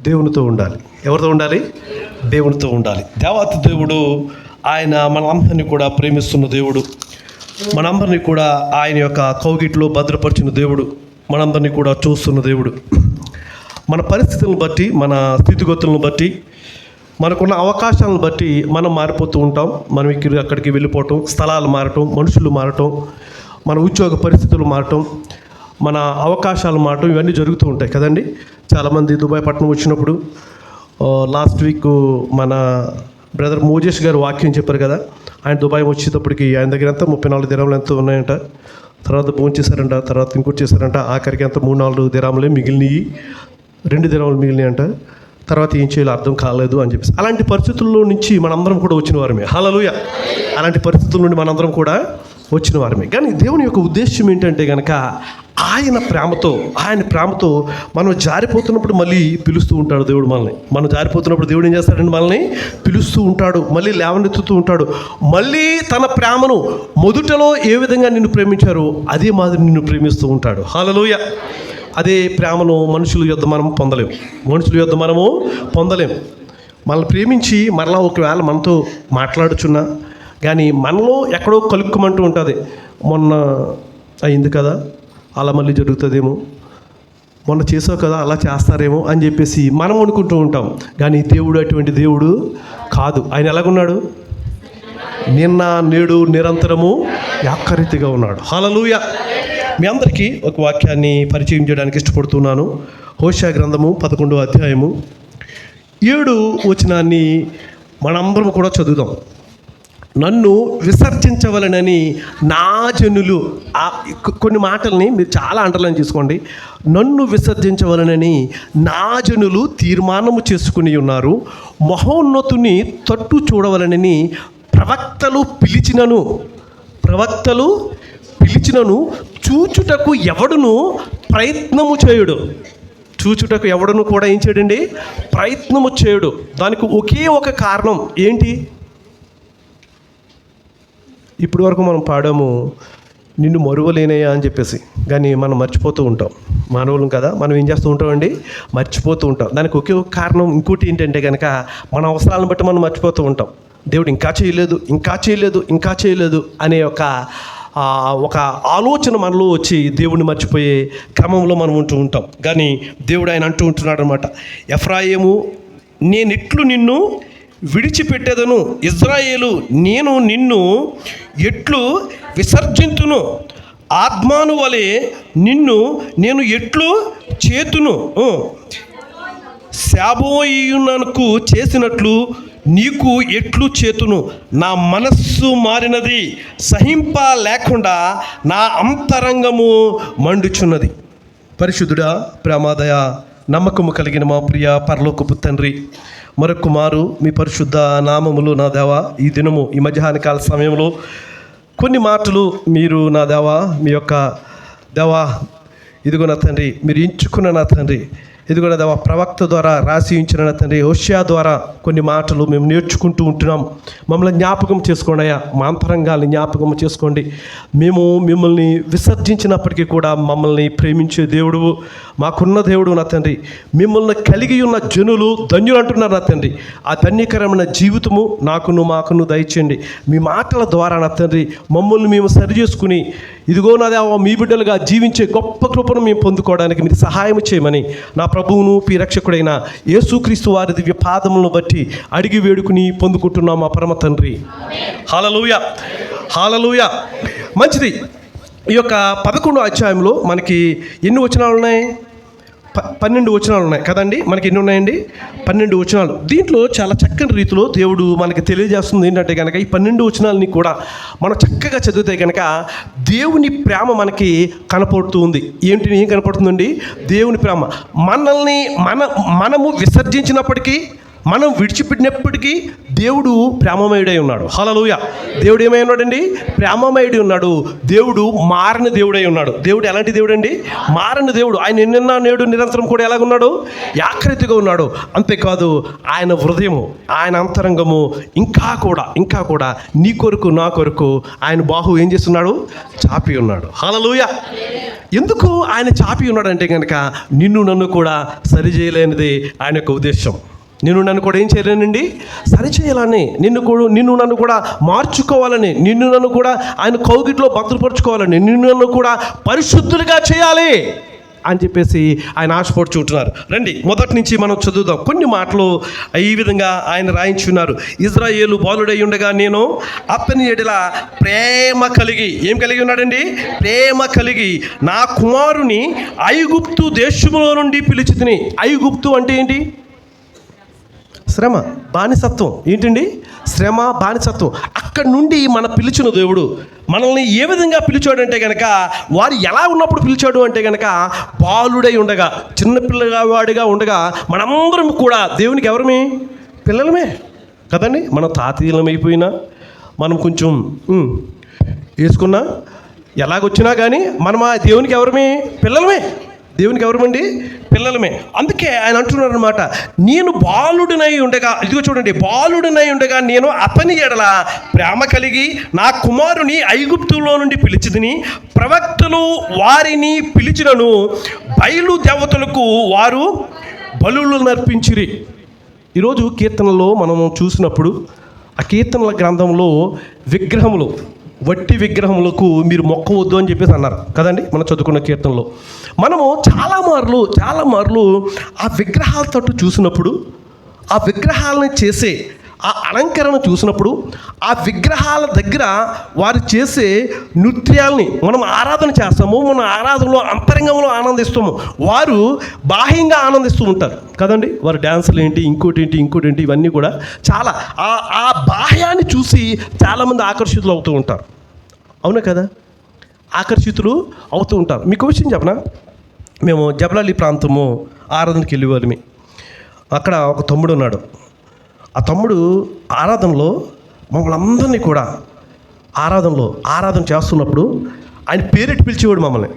దేవునితో ఉండాలి. ఎవరితో ఉండాలి? దేవునితో ఉండాలి. దేవాతి దేవుడు ఆయన మనందరినీ కూడా ప్రేమిస్తున్న దేవుడు, మనందరినీ కూడా ఆయన యొక్క కౌగిట్లో భద్రపరిచిన దేవుడు, మనందరినీ కూడా చూస్తున్న దేవుడు. మన పరిస్థితులను బట్టి, మన స్థితిగతులను బట్టి, మనకున్న అవకాశాలను బట్టి మనం మారిపోతూ ఉంటాం. మనం అక్కడికి వెళ్ళిపోవటం, స్థలాలు మారటం, మనుషులు మారటం, మన ఉద్యోగ పరిస్థితులు మారటం, మన అవకాశాలు మారటం, ఇవన్నీ జరుగుతూ ఉంటాయి కదండి. చాలామంది దుబాయ్ పట్టణం వచ్చినప్పుడు లాస్ట్ వీక్ మన బ్రదర్ మోజేష్ గారు వాక్యం చెప్పారు కదా. ఆయన దుబాయ్ వచ్చేటప్పటికి ఆయన దగ్గర ఎంత 34 దిరాములు ఎంతో ఉన్నాయంట. తర్వాత భోజనం చేశారంట, తర్వాత ఇంకోటి చేశారంట. ఆఖరికి ఎంత 3-4 దిరాములే మిగిలినవి, 2 దిరాములు మిగిలినాయి అంట. తర్వాత ఏం చేయాలో అర్థం కాలేదు అని చెప్పేసి, అలాంటి పరిస్థితుల్లో నుంచి మనందరం కూడా వచ్చిన వారమే. హల్లెలూయా. అలాంటి పరిస్థితుల నుండి మనందరం కూడా వచ్చిన వారమే. కానీ దేవుని యొక్క ఉద్దేశం ఏంటంటే కనుక ఆయన ప్రేమతో మనం జారిపోతున్నప్పుడు మళ్ళీ పిలుస్తూ ఉంటాడు దేవుడు మనల్ని. మనం జారిపోతున్నప్పుడు దేవుడు ఏం చేస్తాడంటే మనల్ని పిలుస్తూ ఉంటాడు, మళ్ళీ లేవనెత్తుతూ ఉంటాడు. మళ్ళీ తన ప్రేమను మొదటలో ఏ విధంగా నిన్ను ప్రేమించారో అదే మాదిరి నిన్ను ప్రేమిస్తూ ఉంటాడు. హల్లెలూయా. అదే ప్రేమను మనుషుల యొద్ద మనము పొందలేము. మనల్ని ప్రేమించి మరలా ఒకవేళ మనతో మాట్లాడుచున్నా కానీ మనలో ఎక్కడో కలుక్కుమంటూ ఉంటుంది. మొన్న అయింది కదా, అలా మళ్ళీ జరుగుతుందేమో, మొన్న చేసావు కదా, అలా చేస్తారేమో అని చెప్పేసి మనం అనుకుంటూ ఉంటాం. కానీ దేవుడు అటువంటి దేవుడు కాదు. ఆయన ఎలాగున్నాడు? నిన్న నేడు నిరంతరము ఏకరీతిగా ఉన్నాడు. హల్లెలూయా. మీ అందరికీ ఒక వాక్యాన్ని పరిచయం చేయడానికి ఇష్టపడుతున్నాను. హోషేయ గ్రంథము 11వ అధ్యాయము 7 వచనాన్ని మనందరం కూడా చదువుదాం. నన్ను విసర్జించవలనని నా జనులు, కొన్ని మాటల్ని మీరు చాలా అండర్లైన్ చేసుకోండి. నన్ను విసర్జించవలనని నా జనులు తీర్మానము చేసుకుని ఉన్నారు. మహోన్నతుని తట్టు చూడవలనని ప్రవక్తలు పిలిచినను చూచుటకు ఎవడును ప్రయత్నము చేయుడు. చూచుటకు ఎవడును కూడా ఏం చేయడండి? ప్రయత్నము చేయుడు. దానికి ఒకే ఒక కారణం ఏంటి? ఇప్పటి వరకు మనం పాడాము, నిన్ను మరువలేనయ్యా అని చెప్పేసి. కానీ మనం మర్చిపోతూ ఉంటాం. మానవులం కదా, మనం ఏం చేస్తూ ఉంటామండి? మర్చిపోతూ ఉంటాం. దానికి ఒకే ఒక కారణం ఇంకోటి ఏంటంటే కనుక మన అవసరాలను బట్టి మనం మర్చిపోతూ ఉంటాం. దేవుడు ఇంకా చేయలేదు అనే ఒక ఆలోచన మనలో వచ్చి దేవుడిని మర్చిపోయే క్రమంలో మనం ఉంటూ ఉంటాం. కానీ దేవుడు ఆయన అంటూ ఉంటున్నాడు అనమాట, ఎఫ్రాయిము నేనెట్లు నిన్ను విడిచిపెట్టేదను, ఇజ్రాయేలు నేను నిన్ను ఎట్లు విసర్జింతును, ఆత్మాను వలె నిన్ను నేను ఎట్లు చేతును, శాబోయియునకు చేసినట్లు నీకు ఎట్లు చేతును, నా మనస్సు మారినది, సహింప లేకుండా నా అంతరంగము మండుచున్నది. పరిశుద్ధుడా, ప్రేమాదయ, నమ్మకము కలిగిన మా ప్రియ పరలోకపు తండ్రి, మరొక మారు మీ పరిశుద్ధ నామములు నా దేవా, ఈ దినము ఈ మధ్యాహ్న కాల సమయంలో కొన్ని మాటలు మీరు నా దేవా, మీ యొక్క దేవా, ఇదిగో నా తండ్రి, మీరు ఎంచుకున్న నా తండ్రి, ఇదిగో నా దేవా, ప్రవక్త ద్వారా రాసి ఉంచిన నా తండ్రి హోషేయ ద్వారా కొన్ని మాటలు మేము నేర్చుకుంటూ ఉంటున్నాం. మమ్మల్ని జ్ఞాపకం చేసుకోండి అయ్యా, మా అంతరంగాల్ని జ్ఞాపకం చేసుకోండి. మేము మిమ్మల్ని విసర్జించినప్పటికీ కూడా మమ్మల్ని ప్రేమించే దేవుడు, మాకున్న దేవుడు నా తండ్రి. మిమ్మల్ని కలిగి ఉన్న జనులు ధన్యులు అంటున్నారు నా తండ్రి. ఆ ధన్యకరమైన జీవితము మాకును దయచేయండి. మీ మాటల ద్వారా నా తండ్రి మమ్మల్ని మేము సరిచేసుకుని ఇదిగో నా దేవా, మీ బిడ్డలుగా జీవించే గొప్ప కృపను మేము పొందుకోవడానికి మీరు సహాయం చేయమని నా ప్రభువును రక్షకుడైన యేసుక్రీస్తు వారి దివ్య పాదములను బట్టి అడిగి వేడుకుని పొందుకుంటున్నాం మా పరమ తండ్రి. హల్లెలూయా, హల్లెలూయా. మంచిది. ఈ యొక్క 11వ అధ్యాయంలో మనకి ఎన్ని వచనాలు ఉన్నాయి? 12 వచనాలు ఉన్నాయి కదండి. మనకి ఎన్ని ఉన్నాయండి? 12 వచనాలు. దీంట్లో చాలా చక్కని రీతిలో దేవుడు మనకి తెలియజేస్తుంది ఏంటంటే కనుక ఈ 12 వచనాలని కూడా మనం చక్కగా చదివితే కనుక దేవుని ప్రేమ మనకి కనపడుతూ ఉంది. ఏం కనపడుతుందండి? దేవుని ప్రేమ. మనము విసర్జించినప్పటికీ, మనం విడిచిపెట్టినప్పటికీ దేవుడు ప్రేమమయుడై ఉన్నాడు. హల్లెలూయా. దేవుడు ఏమై ఉన్నాడండి? ప్రేమమయుడై ఉన్నాడు. దేవుడు మారని దేవుడై ఉన్నాడు. దేవుడు ఎలాంటి దేవుడు అండి? మారని దేవుడు. ఆయన నిన్న నేడు నిరంతరం కూడా ఎలాగున్నాడు? ఏకరీతిగా ఉన్నాడు. అంతేకాదు, ఆయన హృదయము, ఆయన అంతరంగము ఇంకా కూడా నీ కొరకు నా కొరకు ఆయన బాహు ఏం చేస్తున్నాడు? చాపి ఉన్నాడు. హల్లెలూయా. ఎందుకు ఆయన చాపి ఉన్నాడంటే కనుక నిన్ను నన్ను కూడా సరిచేయలేనిది ఆయన యొక్క ఉద్దేశం. నిన్ను నన్ను కూడా ఏం చేయలేనండి? సరిచేయాలని, నిన్ను నన్ను కూడా మార్చుకోవాలని, నిన్ను నన్ను కూడా ఆయన కౌగిట్లో భద్రపరుచుకోవాలని, నిన్ను నన్ను కూడా పరిశుద్ధులుగా చేయాలి అని చెప్పేసి ఆయన ఆశపడుచుంటున్నారు. రండి, మొదటి నుంచి మనం చదువుదాం. కొన్ని మాటలు ఈ విధంగా ఆయన రాయించున్నారు. ఇజ్రాయేలు బాలుడై ఉండగా నేను అతని ఎడల ప్రేమ కలిగి, ఏం కలిగి ఉన్నాడండి? ప్రేమ కలిగి నా కుమారుని ఐగుప్తు దేశములో నుండి పిలిచితిని. ఐగుప్తు అంటే ఏంటి? శ్రమ, బానిసత్వం. ఏంటండి? శ్రమ, బానిసత్వం. అక్కడి నుండి మన పిలిచిన దేవుడు మనల్ని ఏ విధంగా పిలిచాడంటే కనుక, వారు ఎలా ఉన్నప్పుడు పిలిచాడు అంటే కనుక, బాలుడై ఉండగా, చిన్నపిల్లవాడిగా ఉండగా మనందరం కూడా దేవునికి ఎవరమే? పిల్లలమే కదండి. మనం తాతీయులమైపోయినా, మనం కొంచెం వేసుకున్నా, ఎలాగొచ్చినా కానీ మనం ఆ దేవునికి ఎవరమే? పిల్లలమే. దేవునికి ఎవరమండి? పిల్లలమే. అందుకే ఆయన అంటున్నారు అనమాట, నేను బాలుడినై ఉండగా, ఇదిగో చూడండి, బాలుడినై ఉండగా నేను అతని ఎడల ప్రేమ కలిగి నా కుమారుని ఐగుప్తులో నుండి పిలిచితిని. ప్రవక్తలు వారిని పిలిచినను బయలు దేవతలకు వారు బలులు నర్పించిరి. ఈరోజు కీర్తనలో మనం చూసినప్పుడు ఆ కీర్తనల గ్రంథంలో విగ్రహములు, వట్టి విగ్రహములకు మీరు మొక్కవద్దు అని చెప్పేసి అన్నారు కదండి. మనం చదువుకున్న కీర్తనలో మనము చాలా మార్లు ఆ విగ్రహాల తట్టు చూసినప్పుడు, ఆ విగ్రహాలను చేసే ఆ అలంకరణ చూసినప్పుడు, ఆ విగ్రహాల దగ్గర వారు చేసే నృత్యాల్ని మనం ఆరాధన చేస్తాము. మన ఆరాధనలో అంతరంగంలో ఆనందిస్తాము. వారు బాహ్యంగా ఆనందిస్తూ ఉంటారు కదండి. వారు డ్యాన్సులు ఏంటి, ఇంకోటి ఇవన్నీ కూడా చాలా ఆ బాహ్యాన్ని చూసి చాలామంది ఆకర్షితులు అవుతూ ఉంటారు. అవునా కదా? ఆకర్షితులు అవుతూ ఉంటారు. మీకు విషయం చెప్పనా? మేము జబలాలి ప్రాంతము ఆరాధనకి వెళ్ళేవాళ్ళమి. అక్కడ ఒక తమ్ముడు ఉన్నాడు. ఆ తమ్ముడు ఆరాధనలో మమ్మల్ని అందరినీ కూడా ఆరాధన చేస్తున్నప్పుడు ఆయన పేరెట్టి పిలిచేవాడు. మమ్మల్ని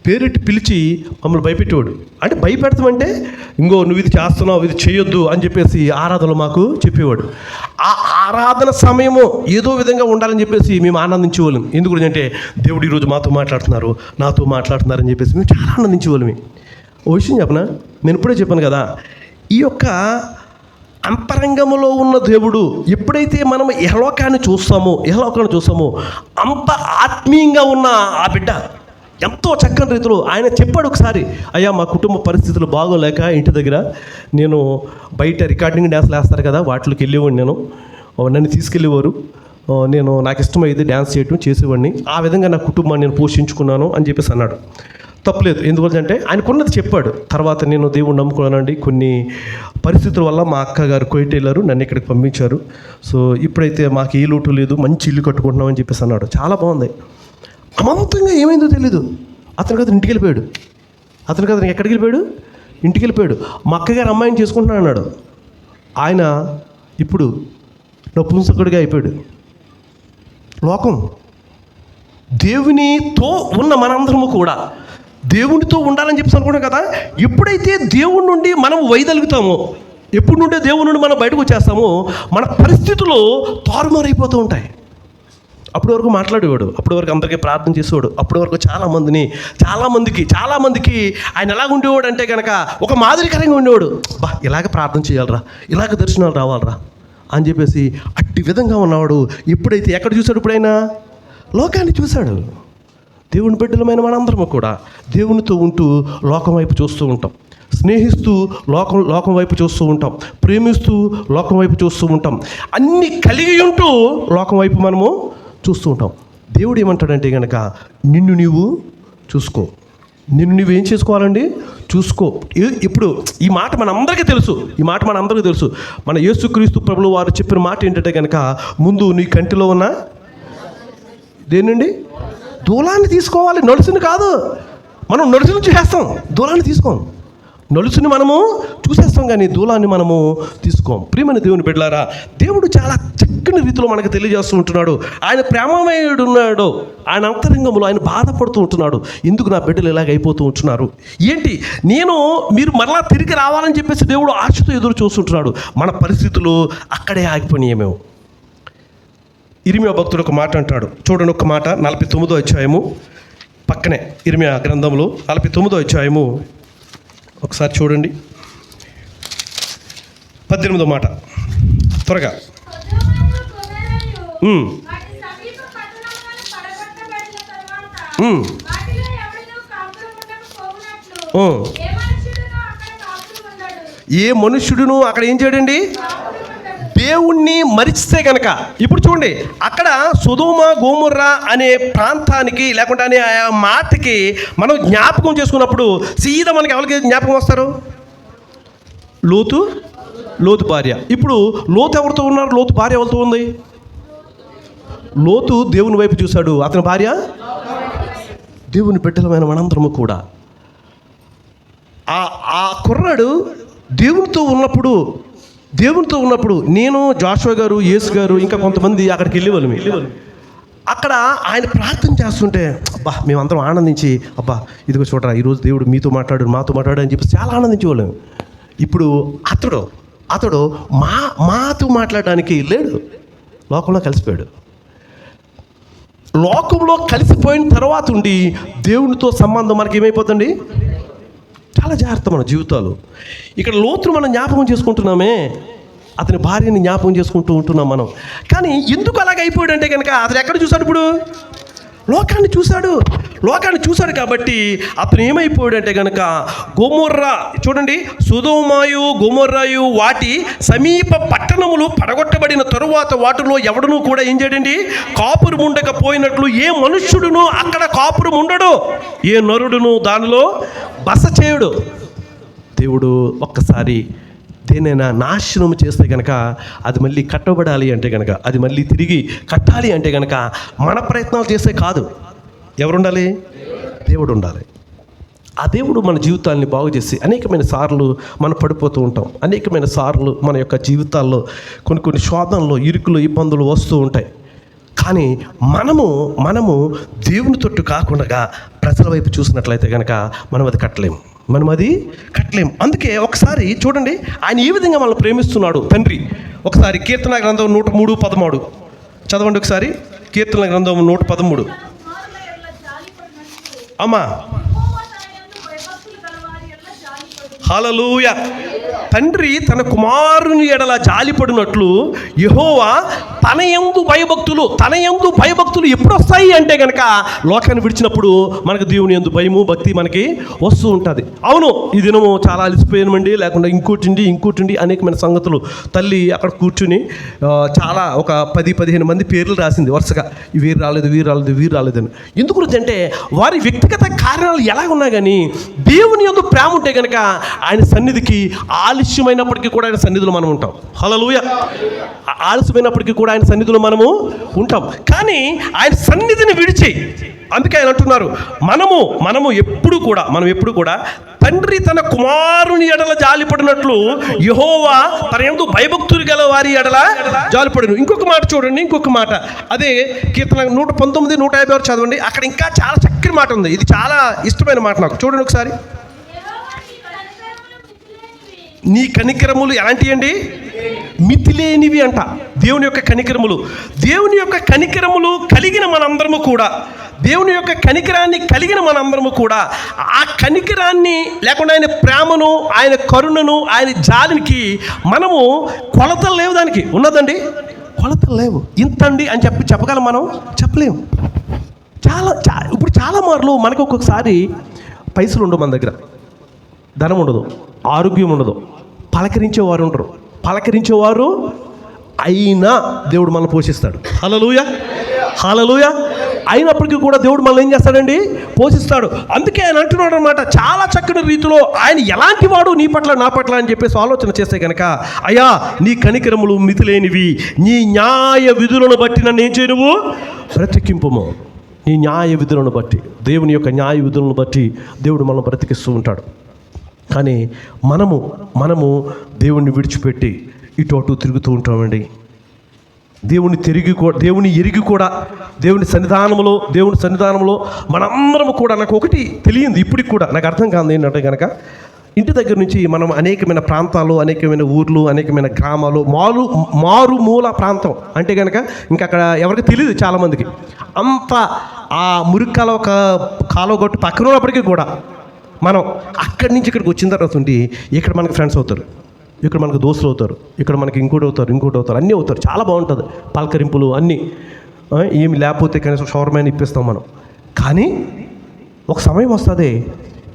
పేరెట్టి పిలిచి మమ్మల్ని భయపెట్టేవాడు. అంటే భయపెడతామంటే, ఇంకో నువ్వు ఇది చేస్తున్నావు, ఇది చేయొద్దు అని చెప్పేసి ఆరాధనలో మాకు చెప్పేవాడు. ఆ ఆరాధన సమయము ఏదో విధంగా ఉండాలని చెప్పేసి మేము ఆనందించేవాళ్ళం. ఎందుకు అంటే, దేవుడు ఈరోజు నాతో మాట్లాడుతున్నారని చెప్పేసి మేము చాలా ఆనందించేవాళ్ళం. ఓ విషయం చెప్పనా? నేను ఇప్పుడే చెప్పాను కదా, ఈ యొక్క అంతరంగంలో ఉన్న దేవుడు ఎప్పుడైతే మనం ఇహలోకాన్ని చూస్తామో అంత ఆత్మీయంగా ఉన్న ఆ బిడ్డ ఎంతో చక్కని రీతిలో ఆయన చెప్పాడు ఒకసారి, అయ్యా మా కుటుంబ పరిస్థితులు బాగోలేక ఇంటి దగ్గర నేను బయట రికార్డింగ్ డ్యాన్స్లు వేస్తారు కదా, వాటికి వెళ్ళేవాడిని. నన్ను తీసుకెళ్ళేవారు. నాకు ఇష్టమైంది డ్యాన్స్ చేసేవాడిని. ఆ విధంగా నా కుటుంబాన్ని నేను పోషించుకున్నాను అని చెప్పేసి అన్నాడు. తప్పలేదు. ఎందుకంటే ఆయనకున్నది చెప్పాడు. తర్వాత నేను దేవుడిని నమ్ముకున్నానండి. కొన్ని పరిస్థితుల వల్ల మా అక్కగారు కువైట్ వెళ్ళారు, నన్ను ఇక్కడికి పంపించారు. సో ఇప్పుడైతే మాకు ఏ లోటు లేదు, మంచి ఇల్లు కట్టుకుంటున్నామని చెప్పేసి అన్నాడు. చాలా బాగుంది. అమంతంగా ఏమైందో తెలీదు. అతను కదా ఇంటికి వెళ్ళిపోయాడు. ఎక్కడికి వెళ్ళిపోయాడు? ఇంటికి వెళ్ళిపోయాడు. మా అక్కగారు అమ్మాయిని చేసుకుంటున్నాను అన్నాడు. ఆయన ఇప్పుడు నపుంసకుడిగా అయిపోయాడు. లోకం, దేవునితో ఉన్న మనందరము కూడా దేవునితో ఉండాలని చెప్పేసి అనుకున్నాం కదా. ఎప్పుడైతే దేవుడి నుండి మనం వైదొలుగుతామో, ఎప్పుడు నుండి దేవుడి నుండి మనం బయటకు వచ్చేస్తామో, మన పరిస్థితులు తారుమారైపోతూ ఉంటాయి. అప్పటి వరకు మాట్లాడేవాడు, అప్పటి వరకు అందరికీ ప్రార్థన చేసేవాడు, అప్పటి వరకు చాలామందికి ఆయన ఎలాగ ఉండేవాడు అంటే కనుక ఒక మాదిరికరంగా ఉండేవాడు. ఇలాగ ప్రార్థన చేయాలరా, ఇలాగ దర్శనాలు రావాలరా అని చెప్పేసి అట్టి విధంగా ఉన్నవాడు. ఎప్పుడైతే ఎక్కడ చూశాడు? ఇప్పుడైనా లోకాన్ని చూశాడు. దేవుని బిడ్డలమైన మనందరము కూడా దేవునితో ఉంటూ లోకం వైపు చూస్తూ ఉంటాం, స్నేహిస్తూ లోకం వైపు చూస్తూ ఉంటాం, ప్రేమిస్తూ లోకం వైపు చూస్తూ ఉంటాం, అన్నీ కలిగి ఉంటూ లోకం వైపు మనము చూస్తూ ఉంటాం. దేవుడు ఏమంటాడంటే కనుక, నిన్ను నీవు చూసుకో, నిన్ను నువ్వేం చేసుకోవాలండి? చూసుకో. ఇప్పుడు ఈ మాట మనందరికీ తెలుసు. మన యేసుక్రీస్తు ప్రభువు వారు చెప్పిన మాట ఏంటంటే కనుక, ముందు నీ కంటిలో ఉన్న దేనండి? దూలాన్ని తీసుకోవాలి, నడుసుని కాదు. మనం నడుసుని చేస్తాం, దూలాన్ని తీసుకోం. నలుసుని మనము చూసేస్తాం కానీ దూలాన్ని మనము తీసుకోం. ప్రియమైన దేవుని బిడ్డలారా, దేవుడు చాలా చక్కని రీతిలో మనకు తెలియజేస్తూ ఉంటున్నాడు. ఆయన ప్రేమమయుడు ఉన్నాడు, ఆయన అంతరంగంలో ఆయన బాధపడుతూ ఉంటున్నాడు. ఎందుకు నా బిడ్డలు ఇలాగ అయిపోతూ ఉంటున్నారు, ఏంటి మీరు మరలా తిరిగి రావాలని చెప్పేసి దేవుడు ఆశతో ఎదురు చూస్తుంటున్నాడు. మన పరిస్థితులు అక్కడే ఆగిపోయినాయేమో. ఇర్మియా భక్తుడు ఒక మాట అంటాడు, చూడండి ఒక మాట, 49వ అధ్యాయము పక్కనే ఇర్మియా గ్రంథంలో 49వ అధ్యాయము ఒకసారి చూడండి, 18వ మాట త్వరగా. ఏ మనుష్యుడును అక్కడ ఏం చేయడండి, దేవుణ్ణి మరిచితే కనుక. ఇప్పుడు చూడండి, అక్కడ సొదొమ గొమొర్రా అనే ప్రాంతానికి లేకుంటే అనే ఆ మాటకి మనం జ్ఞాపకం చేసుకున్నప్పుడు సీదా మనకి ఎవరికి జ్ఞాపకం వస్తారు? లోతు భార్య. ఇప్పుడు లోతు ఎవరితో ఉన్నారు? లోతు భార్య ఎవరితో ఉంది? లోతు దేవుని వైపు చూశాడు, అతని భార్య దేవుని బిడ్డలమైన మనందరము కూడా. ఆ కుర్రాడు దేవునితో ఉన్నప్పుడు నేను, జాషువా గారు, యేసు గారు, ఇంకా కొంతమంది అక్కడికి వెళ్ళేవాళ్ళం. అక్కడ ఆయన ప్రార్థన చేస్తుంటే అబ్బా మేమందరం ఆనందించి, అబ్బా ఇదిగో చూడరా ఈరోజు దేవుడు మీతో మాట్లాడు, మాతో మాట్లాడు అని చెప్పి చాలా ఆనందించేవాళ్ళం. ఇప్పుడు అతడు మాతో మాట్లాడడానికి లేడు, లోకంలో కలిసిపోయాడు. లోకంలో కలిసిపోయిన తర్వాత ఉండి దేవునితో సంబంధం మనకి ఏమైపోతుంది? చాలా జాగ్రత్త మన జీవితాలు. ఇక్కడ లోతును మనం జ్ఞాపకం చేసుకుంటున్నామే, అతని భార్యని జ్ఞాపకం చేసుకుంటూ ఉంటున్నాం మనం. కానీ ఎందుకు అలాగ అయిపోయాడు అంటే కనుక అతను ఎక్కడ చూశాడు? ఇప్పుడు లోకాన్ని చూశాడు కాబట్టి అతను ఏమైపోయాడు అంటే కనుక గొమొర్రా, చూడండి, సొదొమయు గొమొర్రాయు వాటి సమీప పట్టణములు పడగొట్టబడిన తరువాత వాటిలో ఎవడునూ కూడా ఏం చేయడండి, కాపురం ఉండకపోయినట్లు ఏ మనుష్యుడును అక్కడ కాపురం ఉండడు, ఏ నరుడును దానిలో బస చేయడు. దేవుడు ఒక్కసారి దేనైనా నాశనం చేస్తే కనుక అది మళ్ళీ కట్టబడాలి అంటే కనుక, అది మళ్ళీ తిరిగి కట్టాలి అంటే కనుక మన ప్రయత్నాలు చేస్తే కాదు. ఎవరుండాలి? దేవుడు ఉండాలి. ఆ దేవుడు మన జీవితాన్ని బాగు చేసి అనేకమైన సార్లు మనం పడిపోతూ ఉంటాం. అనేకమైన సార్లు మన యొక్క జీవితాల్లో కొన్ని శోధనలు, ఇరుకులు, ఇబ్బందులు వస్తూ ఉంటాయి. కానీ మనము దేవుని తొట్టు కాకుండా ప్రజల వైపు చూసినట్లయితే కనుక మనం అది కట్టలేము. అందుకే ఒకసారి చూడండి, ఆయన ఈ విధంగా మనల్ని ప్రేమిస్తున్నాడు తండ్రి. ఒకసారి కీర్తన గ్రంథం 103:13 చదవండి. ఒకసారి కీర్తన గ్రంథం 113. అమ్మా హల్లెలూయా. తండ్రి తన కుమారుని ఎడల జాలిపడినట్లు యెహోవా తన యందు భయభక్తులు ఎప్పుడు వస్తాయి అంటే కనుక లోకాన్ని విడిచినప్పుడు మనకు దేవుని యందు భయము, భక్తి మనకి వస్తూ ఉంటుంది. అవును, ఈ దినము చాలా అలసిపోయామండి, లేకుండా ఇంకోటి అనేకమైన సంగతులు. తల్లి అక్కడ కూర్చుని చాలా ఒక 10-15 మంది పేర్లు రాసింది వరుసగా, వీరు రాలేదని. ఎందుకు గురించి అంటే వారి వ్యక్తిగత కారణాలు ఎలా ఉన్నా కానీ దేవుని యందు ప్రేమ ఉంటే కనుక ఆయన సన్నిధికి ఆలస్యమైనప్పటికీ కూడా ఆయన సన్నిధిలో మనం ఉంటాం. హల్లెలూయా. ఆలస్యమైనప్పటికీ కూడా ఆయన సన్నిధిలో మనము ఉంటాం. కానీ ఆయన సన్నిధిని విడిచి, అందుకే ఆయన అంటున్నారు మనము ఎప్పుడు కూడా తండ్రి తన కుమారుని ఎడల జాలిపడినట్లు యెహోవా తన యందు భయభక్తులు గల వారి ఎడల జాలిపడును. ఇంకొక మాట చూడండి, అదే కీర్తన 119, 156 చదవండి. అక్కడ ఇంకా చాలా చక్కని మాట ఉంది. ఇది చాలా ఇష్టమైన మాట నాకు. చూడండి ఒకసారి. నీ కనికరములు ఎలాంటివి అండి? మితిలేనివి అంట. దేవుని యొక్క కనికరములు కలిగిన మనందరము కూడా, దేవుని యొక్క కనికరాన్ని కలిగిన మనందరము కూడా, ఆ కనికరాన్ని లేకుండా ఆయన ప్రేమను, ఆయన కరుణను, ఆయన జాలికి మనము కొలతలు లేవు. దానికి ఉన్నదండి, కొలతలు లేవు. ఇంతండి అని చెప్పగలం మనం? చెప్పలేము. ఇప్పుడు చాలా మార్లు మనకు ఒక్కొక్కసారి పైసలు ఉండవు, మన దగ్గర ధనం ఉండదు, ఆరోగ్యం ఉండదు, పలకరించేవారు అయినా దేవుడు మనల్ని పోషిస్తాడు. హల్లెలూయా. అయినప్పటికీ కూడా దేవుడు మనల్ని ఏం చేస్తాడండి? పోషిస్తాడు. అందుకే ఆయన అంటున్నాడు అనమాట, చాలా చక్కని రీతిలో ఆయన ఎలాంటి వాడు నీ పట్ల, నా పట్ల అని చెప్పేసి ఆలోచన చేస్తే కనుక, అయ్యా నీ కనికరములు మితిలేనివి, నీ న్యాయ విధులను బట్టి నన్ను ఏం చేయనువు? బ్రతికింపుము. నీ న్యాయ విధులను బట్టి, దేవుని యొక్క న్యాయ విధులను బట్టి దేవుడు మనల్ని బ్రతికిస్తూ ఉంటాడు. కానీ మనము దేవుణ్ణి విడిచిపెట్టి ఇటు అటు తిరుగుతూ ఉంటామండి. దేవుని ఎరిగి కూడా దేవుని సన్నిధానంలో మనందరం కూడా, నాకు ఒకటి తెలియంది ఇప్పటికి కూడా నాకు అర్థం కాదు ఏంటంటే కనుక, ఇంటి దగ్గర నుంచి మనం అనేకమైన ప్రాంతాలు, అనేకమైన ఊర్లు, అనేకమైన గ్రామాలు, మారుమూల ప్రాంతం అంటే కనుక ఇంకా అక్కడ ఎవరికి తెలియదు చాలామందికి. అంత ఆ మురికాల ఒక కాలువగట్టు పక్కన ఉన్నప్పటికీ కూడా మనం అక్కడి నుంచి ఇక్కడికి వచ్చిన తర్వాత ఉండి ఇక్కడ మనకు ఫ్రెండ్స్ అవుతారు, ఇక్కడ మనకు దోస్తులు అవుతారు, ఇక్కడ మనకి ఇంకోటి అవుతారు, అన్నీ అవుతారు. చాలా బాగుంటుంది, పలకరింపులు అన్నీ. ఏమి లేకపోతే కనీసం షవర్మైనా ఇప్పిస్తాం మనం. కానీ ఒక సమయం వస్తుంది,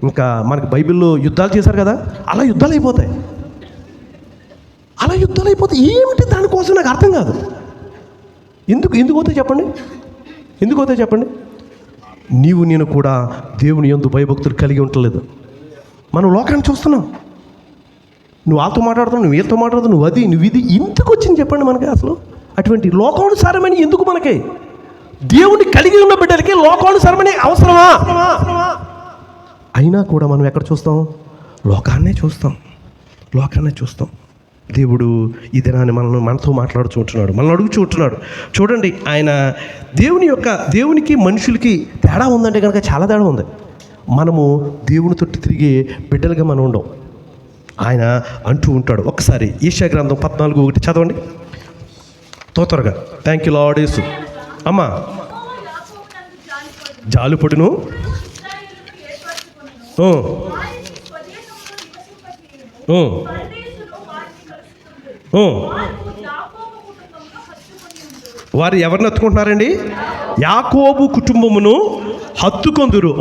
ఇంకా మనకి బైబిల్లో యుద్ధాలు చేశారు కదా, అలా యుద్ధాలు అయిపోతాయి. ఏమిటి దానికోసం నాకు అర్థం కాదు. ఎందుకు అవుతాయి చెప్పండి? నీవు నేను కూడా దేవుని యందు భయభక్తులు కలిగి ఉండలేదు. మనం లోకాన్ని చూస్తున్నాం. నువ్వు వాళ్ళతో మాట్లాడుతున్నావు, నువ్వు వీళ్ళతో మాట్లాడుతున్నావు, నువ్వు ఇది ఎందుకు వచ్చింది చెప్పండి మనకి? అసలు అటువంటి లోకానుసారమని ఎందుకు మనకి? దేవుని కలిగి ఉన్న బిడ్డలకి లోకానుసారమని అవసరమా? అయినా కూడా మనం ఎక్కడ చూస్తాం? లోకాన్నే చూస్తాం. దేవుడు ఈ దినాన్ని మనతో మాట్లాడుచుంటున్నాడు, మనల్ని అడుగుచుంటున్నాడు. చూడండి, ఆయన దేవునికి మనుషులకి తేడా ఉందంటే కనుక చాలా తేడా ఉంది. మనము దేవుని తొట్టి తిరిగే బిడ్డలుగా మనం ఉండం. ఆయన అంటూ ఉంటాడు. ఒకసారి యెషయా గ్రంథం 14:1 చదవండి త్వరగా. థ్యాంక్ యూ లార్డ్ యేసు. అమ్మా, జాలుపడును, వారు ఎవరిని హత్తుకుంటున్నారండి? యాకోబు కుటుంబమును హత్తుకొందురు,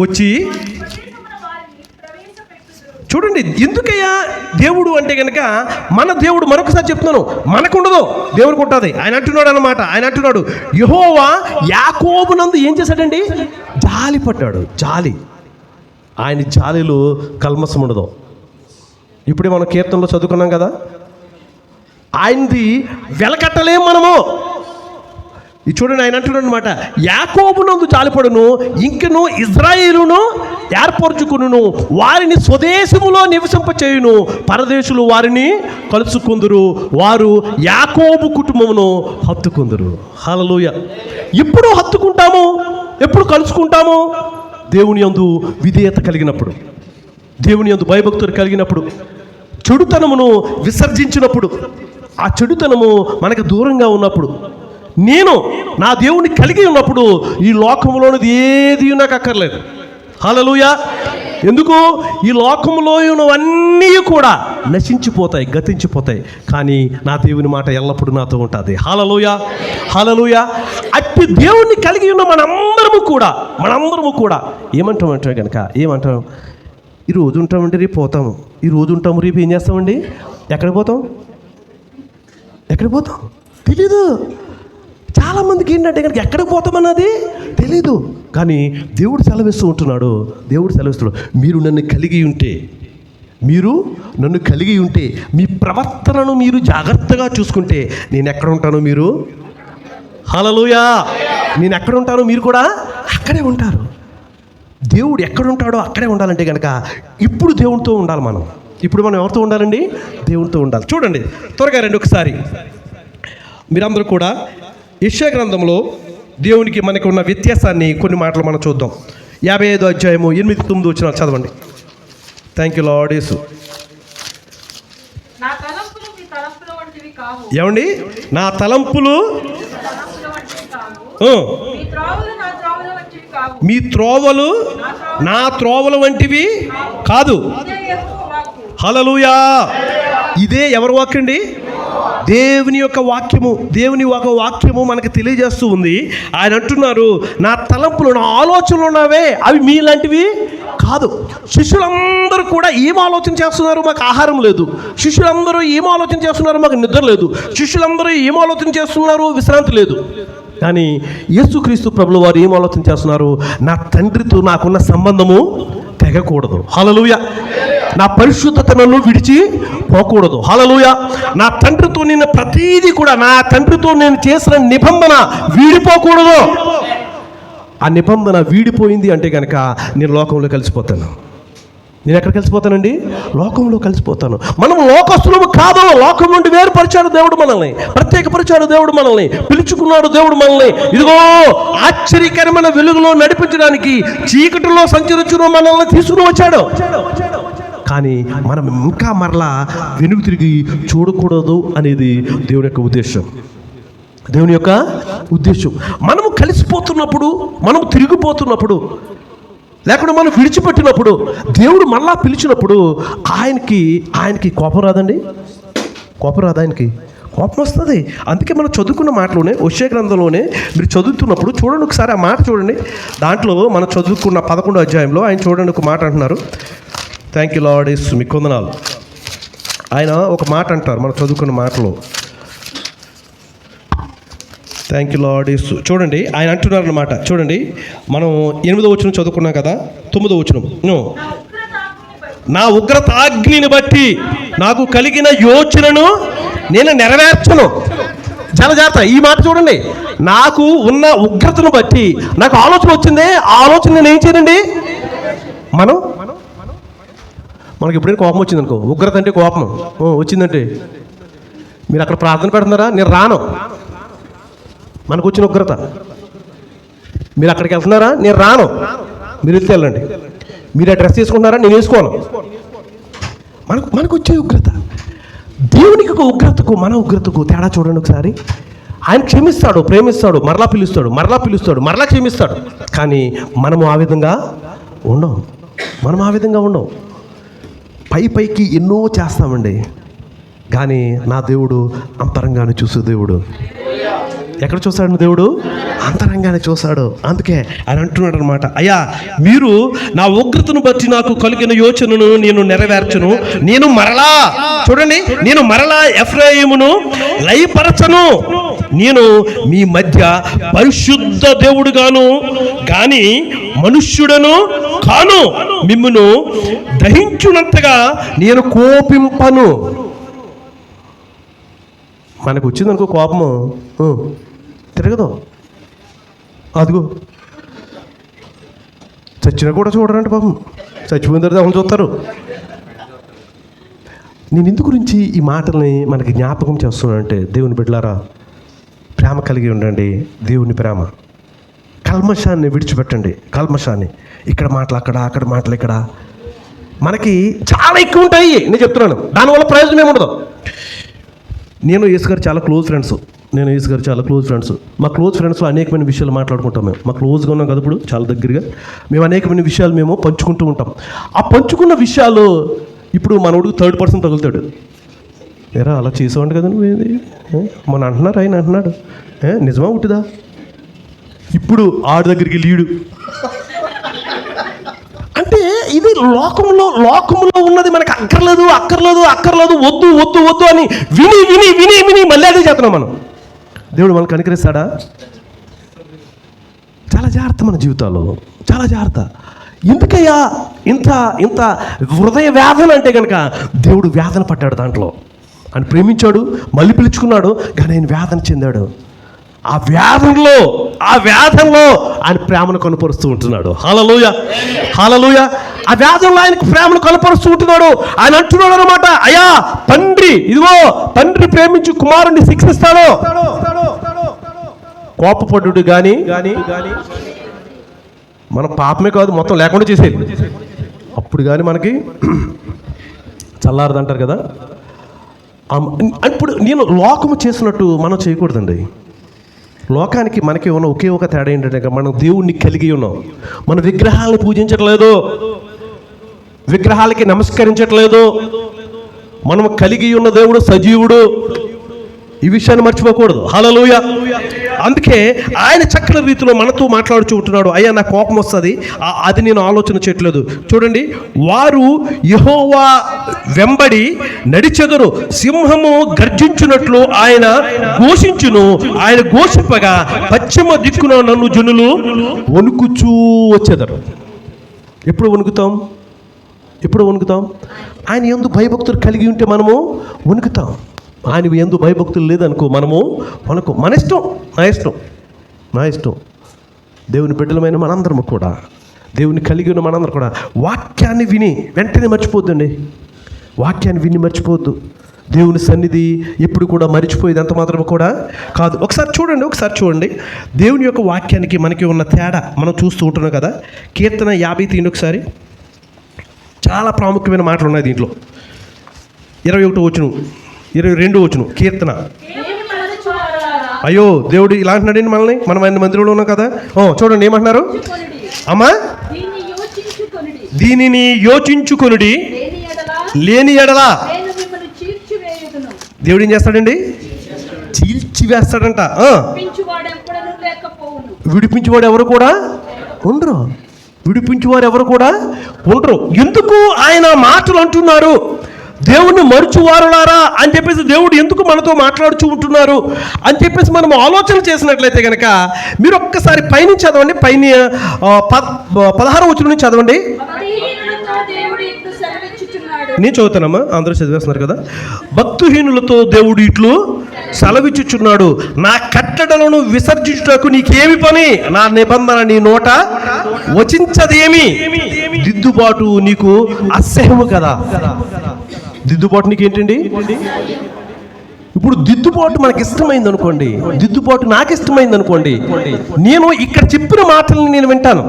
వచ్చి. చూడండి, ఎందుకయ్యా దేవుడు అంటే కనుక, మన దేవుడు, మరొకసారి చెప్తున్నాను, మనకుండదు, దేవుడికి ఉంటుంది. ఆయన అంటున్నాడు యెహోవా యాకోబునందు ఏం చేశాడండి? జాలి పడ్డాడు. ఆయన జాలిలో కల్మసం ఉండదు. ఇప్పుడే మనం కీర్తనలో చదువుకున్నాం కదా, ఆయనది వెలకట్టలేం మనము. ఇది చూడండి, ఆయన అంటున్నాడు అనమాట, యాకోబునందు జాలిపడును, ఇంకను ఇజ్రాయేలును ఏర్పరచుకును, వారిని స్వదేశములో నివసింపచేయును, పరదేశులు వారిని కలుసుకుందురు, వారు యాకోబు కుటుంబమును హత్తుకుందురు. హల్లెలూయా. ఎప్పుడు హత్తుకుంటాము, ఎప్పుడు కలుసుకుంటాము? దేవుని యందు విధేయత కలిగినప్పుడు, దేవుని యందు భయభక్తులు కలిగినప్పుడు, చెడుతనమును విసర్జించినప్పుడు, ఆ చెడుతనము మనకు దూరంగా ఉన్నప్పుడు, నేను నా దేవుని కలిగి ఉన్నప్పుడు ఈ లోకంలోనిది ఏది నాకు అక్కర్లేదు. హల్లెలూయా. ఎందుకు? ఈ లోకంలో ఉన్నవన్నీ కూడా నశించిపోతాయి, గతించిపోతాయి, కానీ నా దేవుని మాట ఎల్లప్పుడూ నాతో ఉంటుంది. హల్లెలూయా. అట్టి దేవుణ్ణి కలిగి ఉన్న మనందరము కూడా ఏమంటామంటే కనుక, ఈ రోజు ఉంటామండి, రేపు పోతాము, ఈ రోజు ఉంటాము, రేపు ఏం చేస్తామండి? ఎక్కడికి పోతాం తెలీదు. చాలామందికి ఏంటంటే కనుక ఎక్కడికి పోతామన్నది తెలీదు. కానీ దేవుడు సెలవిస్తున్నాడు, మీరు నన్ను కలిగి ఉంటే మీ ప్రవర్తనను మీరు జాగ్రత్తగా చూసుకుంటే నేను ఎక్కడ ఉంటానో మీరు, హల్లెలూయా, నేను ఎక్కడ ఉంటానో మీరు కూడా అక్కడే ఉంటారు. దేవుడు ఎక్కడ ఉంటాడో అక్కడే ఉండాలంటే కనుక ఇప్పుడు దేవునితో ఉండాలి. ఇప్పుడు మనం ఎవరితో ఉండాలండి? దేవునితో ఉండాలి. చూడండి, త్వరగా రండి ఒకసారి మీరందరూ కూడా యెషయా గ్రంథంలో దేవునికి మనకు ఉన్న వ్యత్యాసాన్ని కొన్ని మాటలు మనం చూద్దాం. 55వ అధ్యాయము 8-9 వచనాలు చదవండి. థ్యాంక్ యూ లార్డ్ యేసు. ఏమండి? నా తలంపులు మీ త్రోవలు నా త్రోవల వంటివి కాదు. హల్లెలూయా. ఇదే ఎవరి వాక్యం అండి? దేవుని యొక్క వాక్యము మనకు తెలియజేస్తూ ఉంది. ఆయన అంటున్నారు, నా తలంపులు, నా ఆలోచనలు ఉన్నవే అవి మీలాంటివి కాదు. శిష్యులందరూ కూడా ఏం ఆలోచన చేస్తున్నారు? మాకు ఆహారం లేదు. శిష్యులందరూ ఏం ఆలోచన చేస్తున్నారు? మాకు నిద్ర లేదు. శిష్యులందరూ ఏం ఆలోచన చేస్తున్నారు? విశ్రాంతి లేదు. కానీ యేసుక్రీస్తు ప్రభుల వారు ఏం ఆలోచన చేస్తున్నారు? నా తండ్రితో నాకున్న సంబంధము తెగకూడదు. హల్లెలూయా. నా పరిశుద్ధత నన్ను విడిచి పోకూడదు. హల్లెలూయా. నా తండ్రితో నేను ప్రతీది కూడా, నా తండ్రితో నేను చేసిన నిబంధన వీడిపోకూడదు. ఆ నిబంధన వీడిపోయింది అంటే కనుక నేను లోకంలో కలిసిపోతాను. నేను ఎక్కడ కలిసిపోతానండి? లోకంలో కలిసిపోతాను. మనం లోకస్తులము కాదు. లోకం నుండి వేరుపరిచాడు దేవుడు మనల్ని, ప్రత్యేకపరిచాడు దేవుడు మనల్ని, పిలుచుకున్నాడు దేవుడు మనల్ని. ఇదిగో ఆశ్చర్యకరమైన వెలుగులో నడిపించడానికి చీకటిలో సంచరించును మనల్ని తీసుకుని వచ్చాడు. కానీ మనం ఇంకా మరలా వెనుక తిరిగి చూడకూడదు అనేది దేవుని యొక్క ఉద్దేశం. దేవుని యొక్క ఉద్దేశం మనము కలిసిపోతున్నప్పుడు, మనం తిరిగిపోతున్నప్పుడు, లేకుండా మనం విడిచిపెట్టినప్పుడు, దేవుడు మళ్ళా పిలిచినప్పుడు ఆయనకి కోపం రాదండి? కోపం రాదు? ఆయనకి కోపం వస్తుంది. అందుకే మనం చదువుకున్న మాటలోనే, హోషేయ గ్రంథంలోనే మీరు చదువుతున్నప్పుడు చూడండి ఒకసారి ఆ మాట చూడండి. దాంట్లో మనం చదువుకున్న 11వ అధ్యాయంలో ఆయన చూడండి ఒక మాట అంటున్నారు. థ్యాంక్ యూ లార్డ్ యేసు, మీకు వందనాలు. ఆయన ఒక మాట అంటారు మనం చదువుకున్న మాటలో. థ్యాంక్ యూ లార్డ్ యేసు. చూడండి ఆయన అంటున్నారు అన్నమాట. చూడండి, మనం 8వ వచనం చదువుకున్నాం కదా, 9వ వచనం. నా ఉగ్రతాగ్నిని బట్టి నాకు కలిగిన యోచనను నేను నెరవేర్చను. చాలా జాగ్రత్త, ఈ మాట చూడండి. నాకు ఉన్న ఉగ్రతను బట్టి నాకు ఆలోచన వచ్చిందే, ఆ ఆలోచన నేను ఏం చేయనండి? మనకి ఎప్పుడైనా కోపం వచ్చిందనుకో, ఉగ్రత అంటే కోపం వచ్చిందంటే మీరు అక్కడ ప్రార్థన పెడుతున్నారా? నేను రాను. మనకు వచ్చిన ఉగ్రత. మీరు అక్కడికి వెళ్తున్నారా? నేను రాను. మీరు వెళ్తే వెళ్ళండి. మీరు ఆ డ్రెస్ తీసుకుంటున్నారా? నేను వేసుకోను. మనకు వచ్చే ఉగ్రత. దేవునికి ఒక ఉగ్రతకు మన ఉగ్రతకు తేడా చూడండి ఒకసారి. ఆయన క్షమిస్తాడు, ప్రేమిస్తాడు, మరలా పిలుస్తాడు, మరలా క్షమిస్తాడు. కానీ మనము ఆ విధంగా ఉండం. పైకి ఎన్నో చేస్తామండి, కానీ నా దేవుడు అంతరంగాన్ని చూసే దేవుడు. ఎక్కడ చూస్తాడు దేవుడు? అంతరంగానే చూస్తాడు. అందుకే ఆయన అంటున్నాడు అనమాట, అయ్యా మీరు నా ఉగ్రతను బట్టి నాకు కలిగిన యోచనను నేను నెరవేర్చను. నేను మరలా ఎఫ్రాయిమును లయపరచను. నేను మీ మధ్య పరిశుద్ధ దేవుడుగాను గాని మనుష్యుడను కాను. మిమ్మును దహించునంతగా నేను కోపింపను. మనకు వచ్చిందనుకో కోపము, తిరగదు. అదిగో చచ్చినా కూడా చూడరంట పాపం. చచ్చిపోయిన తర్వాత ఎవరు చూస్తారు? నేను ఇందు గురించి ఈ మాటల్ని మనకి జ్ఞాపకం చేస్తున్నానంటే, దేవుని బిడ్డలారా, ప్రేమ కలిగి ఉండండి. దేవుని ప్రేమ, కల్మషాన్ని విడిచిపెట్టండి. కల్మషాన్ని, ఇక్కడ మాటలు అక్కడ మాటలు ఇక్కడ, మనకి చాలా ఎక్కువ ఉంటాయి. నేను చెప్తున్నాను, దానివల్ల ప్రయోజనం ఏముండదు. నేను యేసు గారు చాలా క్లోజ్ ఫ్రెండ్స్. మా క్లోజ్ ఫ్రెండ్స్లో అనేకమైన విషయాలు మాట్లాడుకుంటాం. మేము మా క్లోజ్గా ఉన్నాం కదా, ఇప్పుడు చాలా దగ్గరగా. మేము అనేకమైన విషయాలు మేము పంచుకుంటూ ఉంటాం. ఆ పంచుకున్న విషయాలు ఇప్పుడు మనోడు థర్డ్ పర్సన్ తగులుతాడు. ఏరా అలా చేసేవాడి కదా నువ్వేది మన ఆయన అంటున్నాడు, నిజమా ఉట్టిదా? ఇప్పుడు ఆడి దగ్గరికి లీడు అంటే ఇది లోకంలో ఉన్నది మనకు అక్కర్లేదు, వద్దు అని విని మళ్ళీ అదే చేస్తున్నాం మనం. దేవుడు మనకు కనికరిస్తాడా? చాలా జాగ్రత్త మన జీవితాల్లో, చాలా జాగ్రత్త. ఎందుకయ్యా ఇంత హృదయ వేదన అంటే కనుక దేవుడు వేదన పడ్డాడు దాంట్లో. ఆయన ప్రేమించాడు, మళ్ళీ పిలుచుకున్నాడు, కానీ ఆయన వేదన చెందాడు. ఆ వేదనలో ఆయన ప్రేమను కనపరుస్తూ ఉంటున్నాడు. హల్లెలూయా. ఆ వేదనలో ఆయనకు ప్రేమను కనపరుస్తూ ఉంటున్నాడు. ఆయన అంటున్నాడు అనమాట, అయ్యా తండ్రి ప్రేమించి కుమారుణ్ణి శిక్షిస్తాడు. కోపపడ్డు కానీ మన పాపమే కాదు, మొత్తం లేకుండా చేసేది. అప్పుడు కానీ మనకి చల్లారదంటారు కదా. ఇప్పుడు నేను లోకము చేసినట్టు మనం చేయకూడదండి. లోకానికి మనకి ఉన్న ఒకే ఒక తేడా ఏంటంటే, మనం దేవుణ్ణి కలిగి ఉన్నాం. మన విగ్రహాలను పూజించట్లేదు, విగ్రహాలకి నమస్కరించట్లేదు. మనం కలిగి ఉన్న దేవుడు సజీవుడు. ఈ విషయాన్ని మర్చిపోకూడదు. హల్లెలూయా. అందుకే ఆయన చక్కని రీతిలో మనతో మాట్లాడుతూ ఉంటున్నాడు. అయ్యా నాకు కోపం వస్తుంది, అది నేను ఆలోచన చేయట్లేదు. చూడండి, వారు యెహోవా వెంబడి నడిచెదరు, సింహము గర్జించున్నట్లు ఆయన ఘోషించును. ఆయన ఘోషింపగా పశ్చిమ దిక్కున నన్ను జనులు వణుకుచూ వచ్చేదరు. ఎప్పుడు వణుకుతాం? ఆయన యందు భయభక్తులు కలిగి ఉంటే మనము వణుకుతాం. ఆయన యందు భయభక్తులు లేదనుకో మనము మన ఇష్టం, నా ఇష్టం. దేవుని బిడ్డలమైన మనందరము కూడా, దేవుని కలిగి ఉన్న మనందరం కూడా వాక్యాన్ని విని వెంటనే మర్చిపోద్దండి. వాక్యాన్ని విని మర్చిపోవద్దు. దేవుని సన్నిధి ఎప్పుడు కూడా మర్చిపోయేది అంత మాత్రం కూడా కాదు. ఒకసారి చూడండి దేవుని యొక్క వాక్యానికి మనకి ఉన్న తేడా మనం చూస్తూ ఉంటున్నాం కదా. కీర్తన 50 తీయండి ఒకసారి. చాలా ప్రాముఖ్యమైన మాటలు ఉన్నాయి దీంట్లో. 21 వచనం, 22 వచనం కీర్తన. అయ్యో దేవుడు ఇలా అంటున్నాడండి మనల్ని. మనం ఆయన మందిరంలో ఉన్నాం కదా. చూడండి ఏమంటున్నారు. అమ్మా, దీనిని యోచించుకొనుడి, లేని ఎడల దేవుడు ఏం చేస్తాడండి? చీల్చివేస్తాడంట. విడిపించేవాడు ఎవరు కూడా ఉండరు. విడిపించేవారు ఎవరు కూడా ఉండరు. ఎందుకు ఆయన మాటలు అంటున్నారు? దేవుణ్ణి మరుచువారులారా అని చెప్పేసి దేవుడు ఎందుకు మనతో మాట్లాడుతూ ఉంటున్నారు అని చెప్పేసి మనం ఆలోచన చేసినట్లయితే కనుక మీరు ఒక్కసారి పైనుంచి చదవండి. పైన 16వ వచనం నుంచి చదవండి. నేను చదువుతానమ్మా, అందరూ చదివేస్తున్నారు కదా. భక్తిహీనులతో దేవుడు ఇట్లు సెలవిచ్చుచున్నాడు, నా కట్టడలను విసర్జించుటకు నీకేమి పని? నా నిబంధన నీ నోట వచించదేమి? దిద్దుబాటు నీకు అసహ్యము కదా. దిద్దుబాటు నీకు ఏంటండి? ఇప్పుడు దిద్దుబాటు మనకి ఇష్టమైంది అనుకోండి, దిద్దుబాటు నాకు ఇష్టమైంది అనుకోండి, నేను ఇక్కడ చెప్పిన మాటలను నేను వింటాను.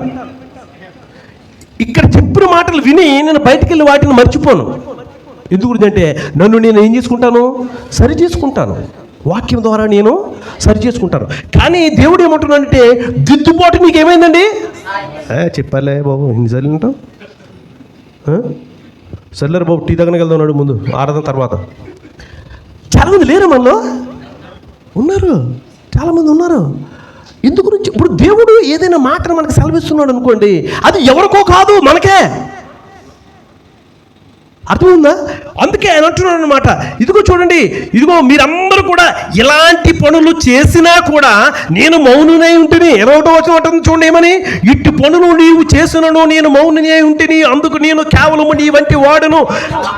ఇక్కడ చెప్పిన మాటలు విని నేను బయటికి వెళ్ళి వాటిని మర్చిపోను. ఎందుకు అంటే నన్ను నేను ఏం చేసుకుంటాను? సరి చేసుకుంటాను. వాక్యం ద్వారా నేను సరి చేసుకుంటాను. కానీ దేవుడు ఏమంటున్నాడంటే దిద్దుబాటు నీకేమైందండి? చెప్పాలే బాబు, ఇన్నిసార్లు ఉంటావు. సర్లేరు బాబు, టీ దగ్గరికి వెళ్తున్నాడు ముందు, ఆరాధన తర్వాత. చాలామంది లేరు మనలో, ఉన్నారు, చాలామంది ఉన్నారు. ఎందుకు గురించి? ఇప్పుడు దేవుడు ఏదైనా మాటను మనకు సెలవిస్తున్నాడు అనుకోండి, అది ఎవరికో కాదు, మనకే. అర్థమైందా? అందుకే ఆయన అంటున్నాడు అనమాట, ఇదిగో చూడండి, ఇదిగో మీరందరూ కూడా ఇలాంటి పనులు చేసినా కూడా నేను మౌనునై ఉంటిని. 21వ వచనం అంటుంది చూడండి ఏమని, ఇట్టి పనులు నీవు చేసినను నేను మౌనునై ఉంటిని, అందుకు నేను కేవలము నీ వంటి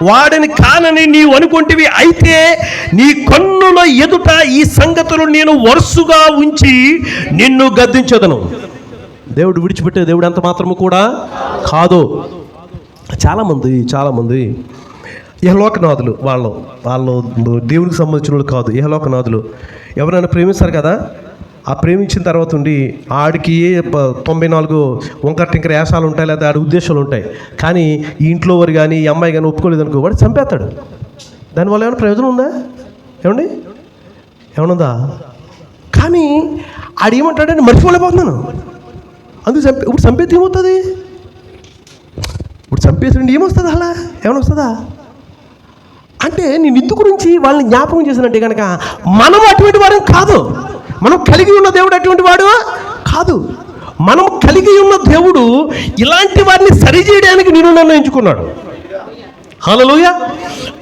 వాడని కానని నీవు అనుకుంటివి. అయితే నీ కన్నుల ఎదుట ఈ సంగతులు నేను వరుసగా ఉంచి నిన్ను గద్దించదను. దేవుడు విడిచిపెట్టే దేవుడు అంత మాత్రము కూడా కాదు. చాలామంది ఇహలోకనాథులు, వాళ్ళు దేవునికి సంబంధించిన వాళ్ళు కాదు. ఇహలోకనాథులు ఎవరైనా ప్రేమిస్తారు కదా, ఆ ప్రేమించిన తర్వాత ఉండి ఆడికి 94 వంకర టింకర వేషాలు ఉంటాయి, లేదా ఆడి ఉద్దేశాలు ఉంటాయి. కానీ ఈ ఇంట్లో వారు కానీ ఈ అమ్మాయి కానీ ఒప్పుకోలేదు అనుకో, వాడు చంపేస్తాడు. దానివల్ల ఏమైనా ప్రయోజనం ఉందా? ఏమనుందా? కానీ ఆడు ఏమంటాడని మర్చిపోలేకపోతున్నాను, అందుకు ఇప్పుడు చంపేది ఏమవుతుంది? ఇప్పుడు చంపేసి ఏమొస్తుంది? అలా ఏమైనా వస్తుందా? అంటే నేను ఇందు గురించి వాళ్ళని జ్ఞాపకం చేసినట్టే కనుక మనం అటువంటి వాడు కాదు. మనం కలిగి ఉన్న దేవుడు అటువంటి వాడు కాదు. మనం కలిగి ఉన్న దేవుడు ఇలాంటి వారిని సరిచేయడానికి నేను నిర్ణయించుకున్నాడు. హల్లెలూయా.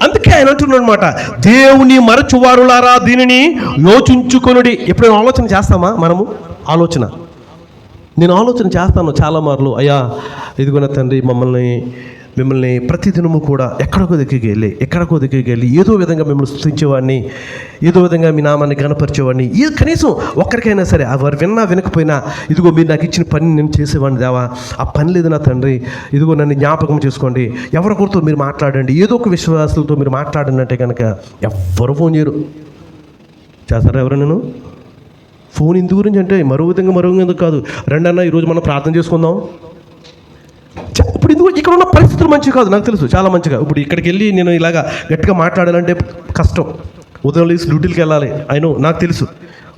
అందుకే ఆయన అంటున్నాడు అనమాట, దేవుని మరచువారులారా దీనిని యోచించుకొనుడి. ఎప్పుడైనా ఆలోచన చేస్తామా మనము? నేను ఆలోచన చేస్తాను చాలా మార్లు. అయ్యా ఇదిగోన తండ్రి, మిమ్మల్ని ప్రతిదినము కూడా ఎక్కడికో దిక్కి వెళ్ళి ఏదో విధంగా మిమ్మల్ని స్తుతించేవాడిని, ఏదో విధంగా మీ నామాన్ని గణపరిచేవాడిని. కనీసం ఒక్కరికైనా సరే వారు వినకపోయినా ఇదిగో మీరు నాకు ఇచ్చిన పని నేను చేసేవాడిని దేవా, ఆ పని లేదు నా తండ్రి, ఇదిగో నన్ను జ్ఞాపకం చేసుకోండి, ఎవరికొరితో మీరు మాట్లాడండి, ఏదో ఒక విశ్వాసులతో మీరు మాట్లాడండి అంటే కనుక ఎవ్వరు ఫోన్ చేయరు. చేస్తారా ఎవరు? నేను ఫోన్ ఇందు గురించి అంటే మరో విధంగా ఎందుకు కాదు, రెండన్నా ఈరోజు మనం ప్రార్థన చేసుకుందాం. ఇప్పుడు ఇందుకు ఇక్కడ ఉన్న పరిస్థితులు మంచివి కాదు, నాకు తెలుసు చాలా మంచిగా. ఇప్పుడు ఇక్కడికి వెళ్ళి నేను ఇలాగా గట్టిగా మాట్లాడాలంటే కష్టం. ఉదయం లేచి డ్యూటీలకు వెళ్ళాలి, నాకు తెలుసు.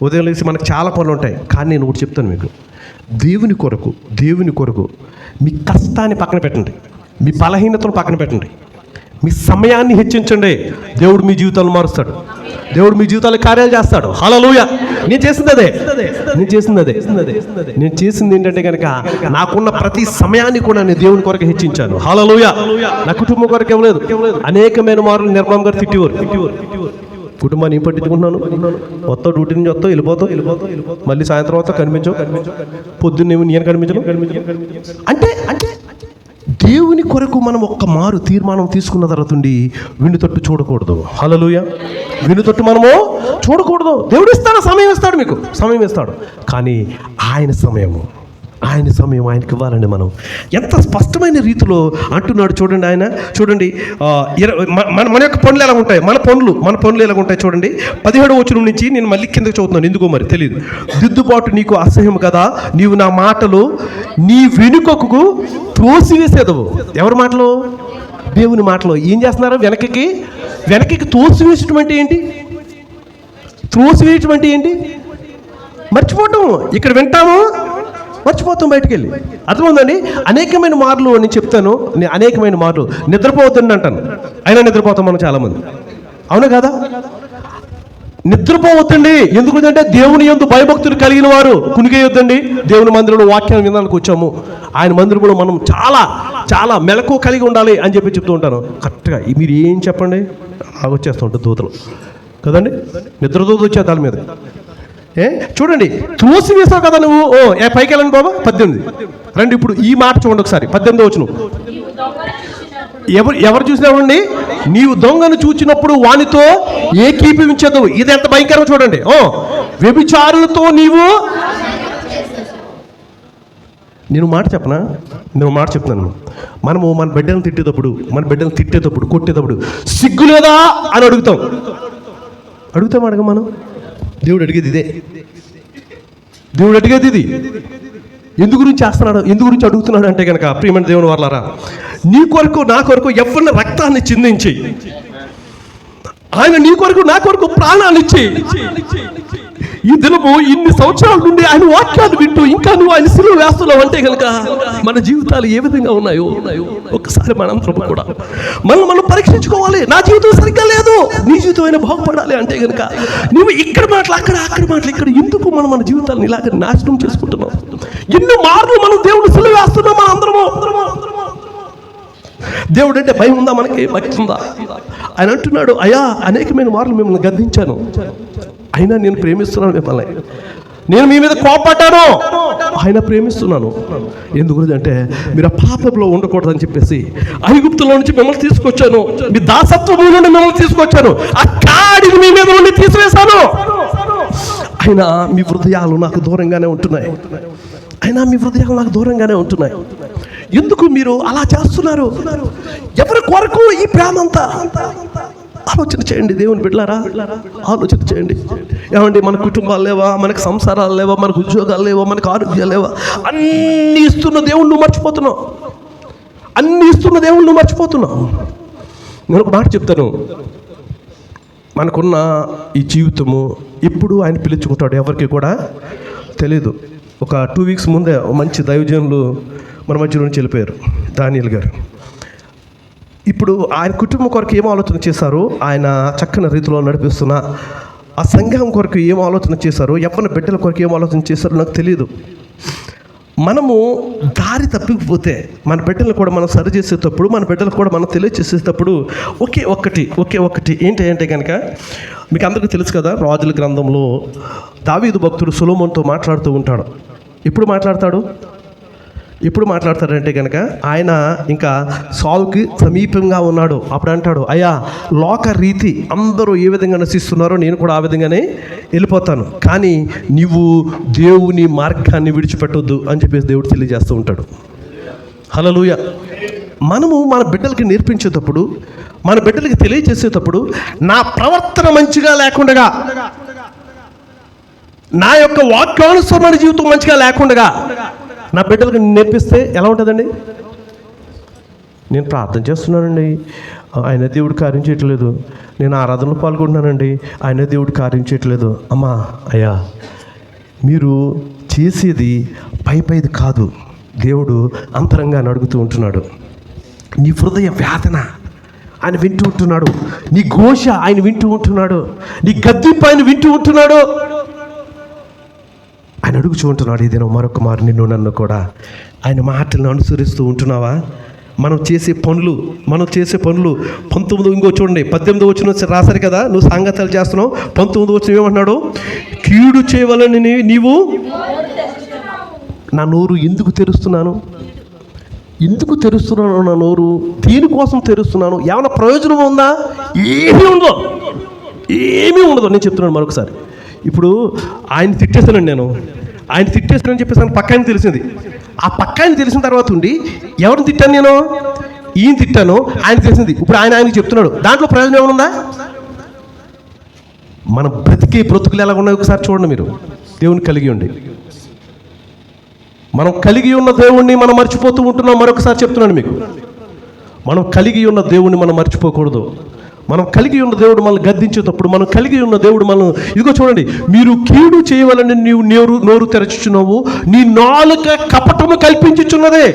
ఉదయం లేచి మనకు చాలా పనులు ఉంటాయి. కానీ నేను ఒకటి చెప్తాను మీకు, దేవుని కొరకు మీ కష్టాన్ని పక్కన పెట్టండి, మీ బలహీనతను పక్కన పెట్టండి, మీ సమయాన్ని హెచ్చించండి. దేవుడు మీ జీవితాలను మారుస్తాడు, దేవుడు మీ జీవితాలు కార్యాలు చేస్తాడు. హల్లెలూయా. నేను చేసింది ఏంటంటే కనుక నాకున్న ప్రతి సమయాన్ని కూడా నేను దేవుని కొరకు హెచ్చించాను. హల్లెలూయా. నా కుటుంబం కొరకు ఇవ్వలేదు. అనేకమైన మార్లు నిర్మలం గారు తిట్టేవారు. కుటుంబాన్ని ఏం పట్టించుకుంటున్నాను? మొత్తం డ్యూటీ నుంచి వెళ్ళిపోతావు, మళ్ళీ సాయంత్రం వస్తా కనిపించవు, పొద్దున్నేమో నేను కనిపించను. అంటే దేవుని కొరకు మనం ఒక్క మారు తీర్మానం తీసుకున్న తర్వాత విను తట్టు చూడకూడదు. హల్లెలూయా. విను తట్టు మనము చూడకూడదు. దేవుడు ఇస్తాడు, సమయం ఇస్తాడు, మీకు సమయం ఇస్తాడు. కానీ ఆయన సమయము ఆయన సమయం ఆయనకి ఇవ్వాలండి. మనం ఎంత స్పష్టమైన రీతిలో అంటున్నాడు చూడండి. ఆయన చూడండి, మన యొక్క పనులు ఎలా ఉంటాయి, మన పనులు ఎలా ఉంటాయి చూడండి. 17వ వచనం నుంచి నేను మళ్ళీ కిందకి చదువుతున్నాను, ఎందుకో మరి తెలియదు. దిద్దుబాటు నీకు అసహ్యం కదా, నీవు నా మాటలు నీ వెనుకకు త్రోసివేసేదవు. ఎవరి మాటలు? దేవుని మాటలు. ఏం చేస్తున్నారు? వెనకకి త్రోసివేయటం అంటే ఏంటి? త్రోసివేయటం అంటే ఏంటి? మర్చిపోవటం. ఇక్కడ వింటాము, మర్చిపోతాం బయటికి వెళ్ళి. అర్థమవుతుందండి? అనేకమైన మార్లు నేను చెప్తాను, అనేకమైన మార్లు నిద్రపోవద్దండి అంటాను, అయినా నిద్రపోతాం మనం చాలామంది. అవును కదా? నిద్రపోవద్దండి. ఎందుకంటే దేవుని యందు భయభక్తులు కలిగిన వారు కునికేయొద్దండి. దేవుని మందిరంలో వాక్యాన్ని వినడానికి వచ్చాము, ఆయన మందిరంలో మనం చాలా చాలా మెలకు కలిగి ఉండాలి అని చెప్పి చెప్తూ ఉంటాను. కరెక్ట్గా మీరు ఏం చెప్పండి, వచ్చేస్తూ ఉంటుంది దూతలు కదండి, నిద్ర దూత వచ్చే దాని మీద. చూడండి, త్రోసి వేసావు కదా నువ్వు. పైకి వెళ్ళండి బాబా. 18 రండి. ఇప్పుడు ఈ మాట చూడండి ఒకసారి. 18వ వచనం. ఎవరు చూసినావండి? నీవు దొంగను చూచినప్పుడు వానితో ఏకీభవించదు. ఇది ఎంత భయంకరం చూడండి. వ్యభిచారులతో నీవు. నేను మాట చెప్తున్నాను. మనము మన బిడ్డలను తిట్టేటప్పుడు కొట్టేటప్పుడు సిగ్గు లేదా అని అడుగుతాం మనం. దేవుడు అడిగేది ఇదే. ఎందు గురించి చేస్తున్నాడు, ఎందు గురించి అడుగుతున్నాడు అంటే కనుక, ప్రియమైన దేవుని వారలారా, నీ కొరకు నా కొరకు ఎవరిని రక్తాన్ని చిందించి, ఆయన నీ కొరకు నా కొరకు ప్రాణాలు ఇచ్చి, ఈ దినము ఇన్ని సంవత్సరాల నుండి ఆయన వాక్యాలు వింటూ ఇంకా నువ్వు ఆయన సిలువ వేస్తున్నావు అంటే కనుక మన జీవితాలు ఏ విధంగా ఉన్నాయో ఒక్కసారి మనందరం కూడా మనం పరీక్షించుకోవాలి. నా జీవితం సరిగ్గా లేదు, నీ జీవితం అయినా బాగుపడాలి అంటే కనుక నువ్వు ఇక్కడ మాటలు అక్కడ మాటలు ఇక్కడ ఎందుకు మన జీవితాలను ఇలాగ నాశనం చేసుకుంటున్నాం? ఎన్నో మార్లు మనం దేవుడు సిలువ వేస్తున్నాం మన అందరము. దేవుడు అంటే భయం ఉందా మనకి? భక్తి ఉందా? ఆయన అంటున్నాడు, అయ్యా అనేకమైన మార్లు మిమ్మల్ని గద్దించాను, అయినా నేను ప్రేమిస్తున్నాను మిమ్మల్ని, నేను మీ మీద కోపడ్డాను, ఆయన ప్రేమిస్తున్నాను. ఎందుకంటే మీరు ఆ పాపంలో ఉండకూడదని చెప్పేసి ఐగుప్తులో నుంచి మిమ్మల్ని తీసుకొచ్చాను, మీ దాసత్వం నుండి మిమ్మల్ని తీసుకొచ్చాను, ఆ కాడిని మీ మీద నుండి తీసివేశాను. అయినా మీ హృదయాలు నాకు దూరంగానే ఉంటున్నాయి. ఎందుకు మీరు అలా చేస్తున్నారు? ఎవరి కొరకు ఈ ప్రేమ అంతా? ఆలోచన చేయండి దేవుని బిడ్డలారా, ఆలోచన చేయండి. ఏమండి, మన కుటుంబాలు లేవా, మనకు సంసారాలు లేవా, మనకు ఉద్యోగాలు లేవా, మనకు ఆరోగ్యాలు లేవా? అన్నీ ఇస్తున్న దేవుణ్ణి నువ్వు మర్చిపోతున్నావు. నేను ఒక మాట చెప్తాను, మనకున్న ఈ జీవితము ఎప్పుడు ఆయన పిలుచుకుంటాడు ఎవరికి కూడా తెలీదు. ఒక 2 వీక్స్ ముందే మంచి దైవజనులు మన మధ్య నుంచి వెళ్ళిపోయారు, దానియేల్ గారు. ఇప్పుడు ఆయన కుటుంబం కొరకు ఏం ఆలోచన చేశారు, ఆయన చక్కని రీతిలో నడిపిస్తున్న ఆ సంఘం కొరకు ఏం ఆలోచన చేశారు, ఎవరి బిడ్డల కొరకు ఏం ఆలోచన చేశారో నాకు తెలియదు. మనము దారి తప్పిపోతే మన బిడ్డలు కూడా మనం సరి చేసేటప్పుడు, మన బిడ్డలు కూడా మనం తెలియచేసేటప్పుడు ఒకే ఒక్కటి ఏంటి కనుక, మీకు అందరికీ తెలుసు కదా, రాజుల గ్రంథంలో దావీదు భక్తుడు సొలొమోనుతో మాట్లాడుతూ ఉంటాడు. ఎప్పుడు మాట్లాడతాడంటే కనుక, ఆయన ఇంకా సావుకి సమీపంగా ఉన్నాడు. అప్పుడు అంటాడు, అయ్యా లోక రీతి అందరూ ఏ విధంగా నశిస్తున్నారో నేను కూడా ఆ విధంగానే వెళ్ళిపోతాను, కానీ నీవు దేవుని మార్గాన్ని విడిచిపెట్టొద్దు అని చెప్పేసి దేవుడు తెలియజేస్తూ ఉంటాడు. హల్లెలూయా. మనము మన బిడ్డలకి నేర్పించేటప్పుడు, మన బిడ్డలకి తెలియజేసేటప్పుడు, నా ప్రవర్తన మంచిగా లేకుండా, నా యొక్క వాక్యానుసరమైన జీవితం మంచిగా లేకుండా నా బిడ్డలకు నేర్పిస్తే ఎలా ఉంటుందండి? నేను ప్రార్థన చేస్తున్నానండి, ఆయన దేవుడు కార్యం చేయట్లేదు, నేను ఆరాధనలో పాల్గొంటున్నానండి, ఆయన దేవుడు కార్యం చేయట్లేదు. అమ్మా, అయ్యా, మీరు చేసేది పైది కాదు, దేవుడు అంతరంగాన్ని అడుగుతూ ఉంటున్నాడు. నీ హృదయ వేదన ఆయన వింటూ ఉంటున్నాడు, నీ ఘోష ఆయన వింటూ ఉంటున్నాడు, నీ గద్దింపు ఆయన వింటూ ఉంటున్నాడు. ఆయన అడుగుచూ ఉంటున్నాడు, ఇదేనో మరొక మారు నిన్ను నన్ను కూడా ఆయన మాటలను అనుసరిస్తూ ఉంటున్నావా? మనం చేసే పనులు 19 ఇంకో చూడండి, 18 వచనం రాశారు కదా, నువ్వు సాంగత్యాలు చేస్తున్నావు. 19 వచనం ఏమంటున్నాడు? కీడు చేయవలని నీవు నా నోరు ఎందుకు తెరుస్తున్నాను నా నోరు? దీనికోసం తెరుస్తున్నాను. ఏమైనా ప్రయోజనం ఉందా? ఏమీ ఉండదు. నేను చెప్తున్నాను మరొకసారి. ఇప్పుడు ఆయన తిట్టేశానండి, నేను ఆయన తిట్టేస్తానని చెప్పేసి ఆయన పక్క ఆయన తెలిసింది. ఆ పక్క ఆయన తెలిసిన తర్వాత ఉండి ఎవరిని తిట్టాను నేను, ఈయన తిట్టాను, ఆయన తెలిసింది. ఇప్పుడు ఆయనకి చెప్తున్నాడు. దాంట్లో ప్రయోజనం ఏమనుందా? మనం బ్రతుకులు ఎలా ఉన్నాయి ఒకసారి చూడండి. మీరు దేవుని కలిగి ఉండి, మనం కలిగి ఉన్న దేవుణ్ణి మనం మర్చిపోతూ ఉంటున్నాం. మరొకసారి చెప్తున్నాను మీకు, మనం కలిగి ఉన్న దేవుణ్ణి మనం మర్చిపోకూడదు. మనం కలిగి ఉన్న దేవుడు మనల్ని గద్దించేటప్పుడు, మనం కలిగి ఉన్న దేవుడు మనం, ఇదిగో చూడండి, మీరు కీడు చేయవాలని నీవు నోరు తెరచుచున్నావు, నీ నాలుక కపటము కల్పించుచున్నదే.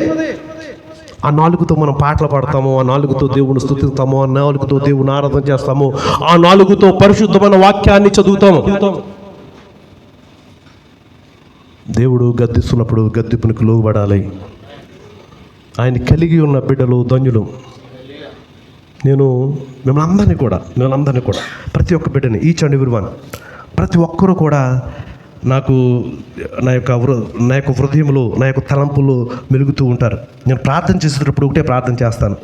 ఆ నాలుగుతో మనం పాటలు పాడతాము, ఆ నాలుగుతో దేవుని స్తుతిస్తాము, ఆ నాలుగుతో దేవుని ఆరాధన చేస్తాము, ఆ నాలుగుతో పరిశుద్ధమైన వాక్యాన్ని చదువుతాము. దేవుడు గద్దిస్తున్నప్పుడు గద్దింపునికి లోబడాలి. ఆయన కలిగి ఉన్న బిడ్డలు ధన్యులు. నేను మిమ్మల్ని అందరినీ కూడా ప్రతి ఒక్క బిడ్డని, ఈచ్ అండ్ ఎవ్రీ వన్, ప్రతి ఒక్కరూ కూడా నాకు నా యొక్క హృదయంలో, నా యొక్క తలంపులు మెలుగుతూ ఉంటారు. నేను ప్రార్థన చేసేటప్పుడు ఒకటే ప్రార్థన చేస్తాను.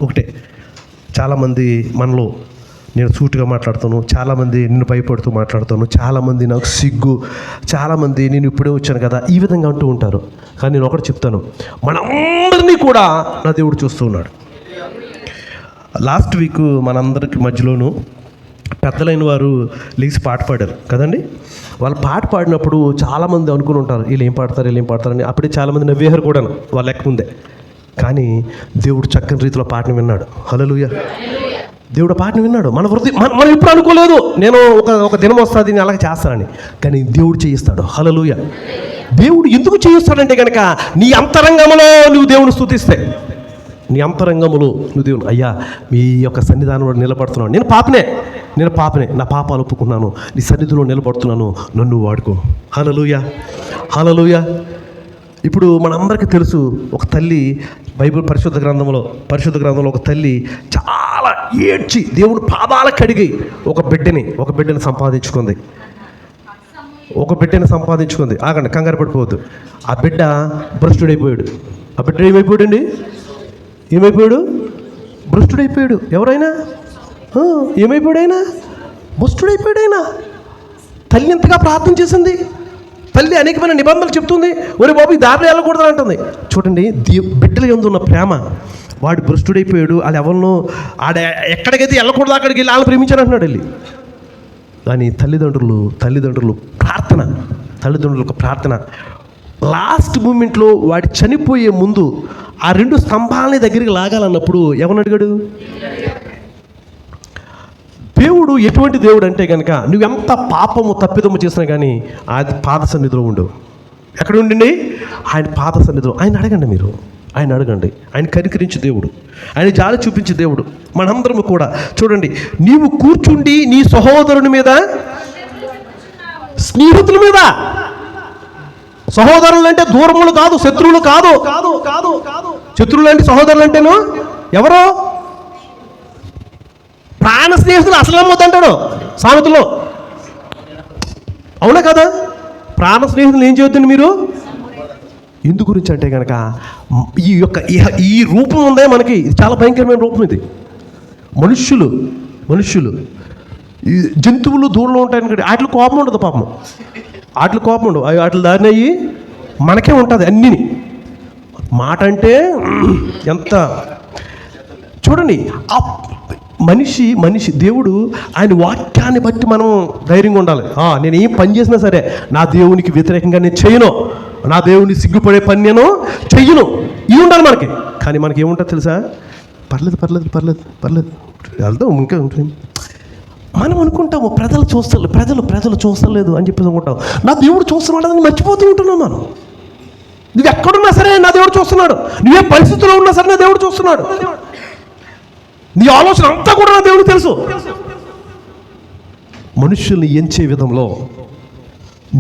చాలామంది మనలో, నేను సూటిగా మాట్లాడుతాను, చాలామంది నిన్ను భయపడుతూ మాట్లాడుతాను, చాలామంది నాకు సిగ్గు, చాలామంది నేను ఇప్పుడే వచ్చాను కదా ఈ విధంగా అంటూ ఉంటారు. కానీ నేను ఒకటి చెప్తాను, మనందరినీ కూడా నా దేవుడు చూస్తూ ఉన్నాడు. లాస్ట్ వీక్ మనందరికి మధ్యలోనూ పెద్దలైన వారు లేచి పాట పాడారు కదండి. వాళ్ళు పాట పాడినప్పుడు చాలామంది అనుకుని ఉంటారు, వీళ్ళు ఏం పాడతారని. అప్పుడే చాలామంది నవ్వేహారు కూడా వాళ్ళ లెక్క ముందే. కానీ దేవుడు చక్కని రీతిలో పాటను విన్నాడు. హల్లెలూయా. దేవుడు పాటను విన్నాడు. మనం ఇప్పుడు అనుకోలేదు నేను ఒక దినం వస్తుంది నేను అలాగే చేస్తానని, కానీ దేవుడు చేయిస్తాడు. హల్లెలూయా. దేవుడు ఎందుకు చేయిస్తాడంటే కనుక నీ అంతరంగంలో నువ్వు దేవుని స్తుతిస్తే, నీ అంతరంగములు నువ్వు దేవుని, అయ్యా మీ యొక్క సన్నిధానంలో నిలబడుతున్నాను, నేను పాపనే, నా పాపాలు ఒప్పుకున్నాను, నీ సన్నిధిలో నిలబడుతున్నాను, నన్ను వాడుకో. హల్లెలూయా, హల్లెలూయా. ఇప్పుడు మనందరికీ తెలుసు, ఒక తల్లి బైబిల్ పరిశుద్ధ గ్రంథంలో ఒక తల్లి చాలా ఏడ్చి దేవుని పాదాల కడిగి ఒక బిడ్డని సంపాదించుకుంది. ఆగండి, కంగారు పడిపోవద్దు. ఆ బిడ్డ భ్రష్టుడైపోయాడు. ఆ బిడ్డ ఏమైపోయాడు? భ్రష్టుడైపోయాడు. ఎవరైనా ఏమైపోయాడైనా? భ్రష్టుడైపోయాడైనా. తల్లి ఎంతగా ప్రార్థన చేసింది. తల్లి అనేకమైన నిబంధనలు చెప్తుంది. ఒరే బాబు, ఈ దారిలో వెళ్ళకూడదు అంటుంది. చూడండి, బిడ్డల యందు ఉన్న ప్రేమ. వాడు భ్రష్టుడైపోయాడు, వాళ్ళు ఎవరినో ఎక్కడికైతే వెళ్ళకూడదు అక్కడికి వెళ్ళి వాళ్ళని ప్రేమించాను అంటున్నాడు వెళ్ళి. కానీ తల్లిదండ్రులు ప్రార్థన లాస్ట్ మూమెంట్లో వాడు చనిపోయే ముందు ఆ 2 స్తంభాలని దగ్గరికి లాగాలన్నప్పుడు ఎవరిని అడిగాడు? దేవుడు ఎటువంటి దేవుడు అంటే కనుక నువ్వెంత పాపము తప్పిదము చేసినా కానీ అది పాద సన్నిధిలో ఉండవు. ఎక్కడ ఉండండి? ఆయన పాద సన్నిధిలో. ఆయన అడగండి. ఆయన కనికరించే దేవుడు, ఆయన జాలి చూపించే దేవుడు. మనందరము కూడా చూడండి, నీవు కూర్చుండి నీ సహోదరుని మీద, స్నేహితుల మీద, సహోదరులు అంటే దూరములు కాదు, శత్రువులు కాదు. శత్రువులు అంటే సహోదరులు అంటేను ఎవరో ప్రాణ స్నేహితులు అసలు అమ్మొద్దంటాడు సామెతలో. అవునా కదా? ప్రాణ స్నేహితులు ఏం చేయొద్దండి మీరు. ఎందు గురించి అంటే కనుక ఈ రూపం ఉందే మనకి, ఇది చాలా భయంకరమైన రూపం. ఇది మనుష్యులు ఈ జంతువులు దూరంలో ఉంటాయని వాటికి కోపం ఉండదు. పాపం వాటికి కోపం ఉండవు. వాటి దారిని అయ్యి మనకే ఉంటుంది అన్నిని. మాట అంటే ఎంత చూడండి, ఆ మనిషి దేవుడు ఆయన వాక్యాన్ని బట్టి మనం ధైర్యంగా ఉండాలి. నేను ఏం పని చేసినా సరే నా దేవునికి వ్యతిరేకంగా నేను చేయను, నా దేవుని సిగ్గుపడే పని నేను చెయ్యను, ఇవి ఉండాలి మనకి. కానీ మనకి ఏముంటుంది తెలుసా? పర్లేదు వెళ్దాం, ఇంకా ఉంటుంది. మనం అనుకుంటాము ప్రజలు చూస్తలేదు అని చెప్పేసి అనుకుంటాం. నా దేవుడు చూస్తున్నాడు అని మర్చిపోతూ ఉంటున్నాం మనం. నువ్వు ఎక్కడున్నా సరే నా దేవుడు చూస్తున్నాడు, నువ్వే పరిస్థితుల్లో ఉన్నా సరే నా దేవుడు చూస్తున్నాడు. నీ ఆలోచన అంతా కూడా నా దేవుడు తెలుసు. మనుషుల్ని ఎంచే విధంలో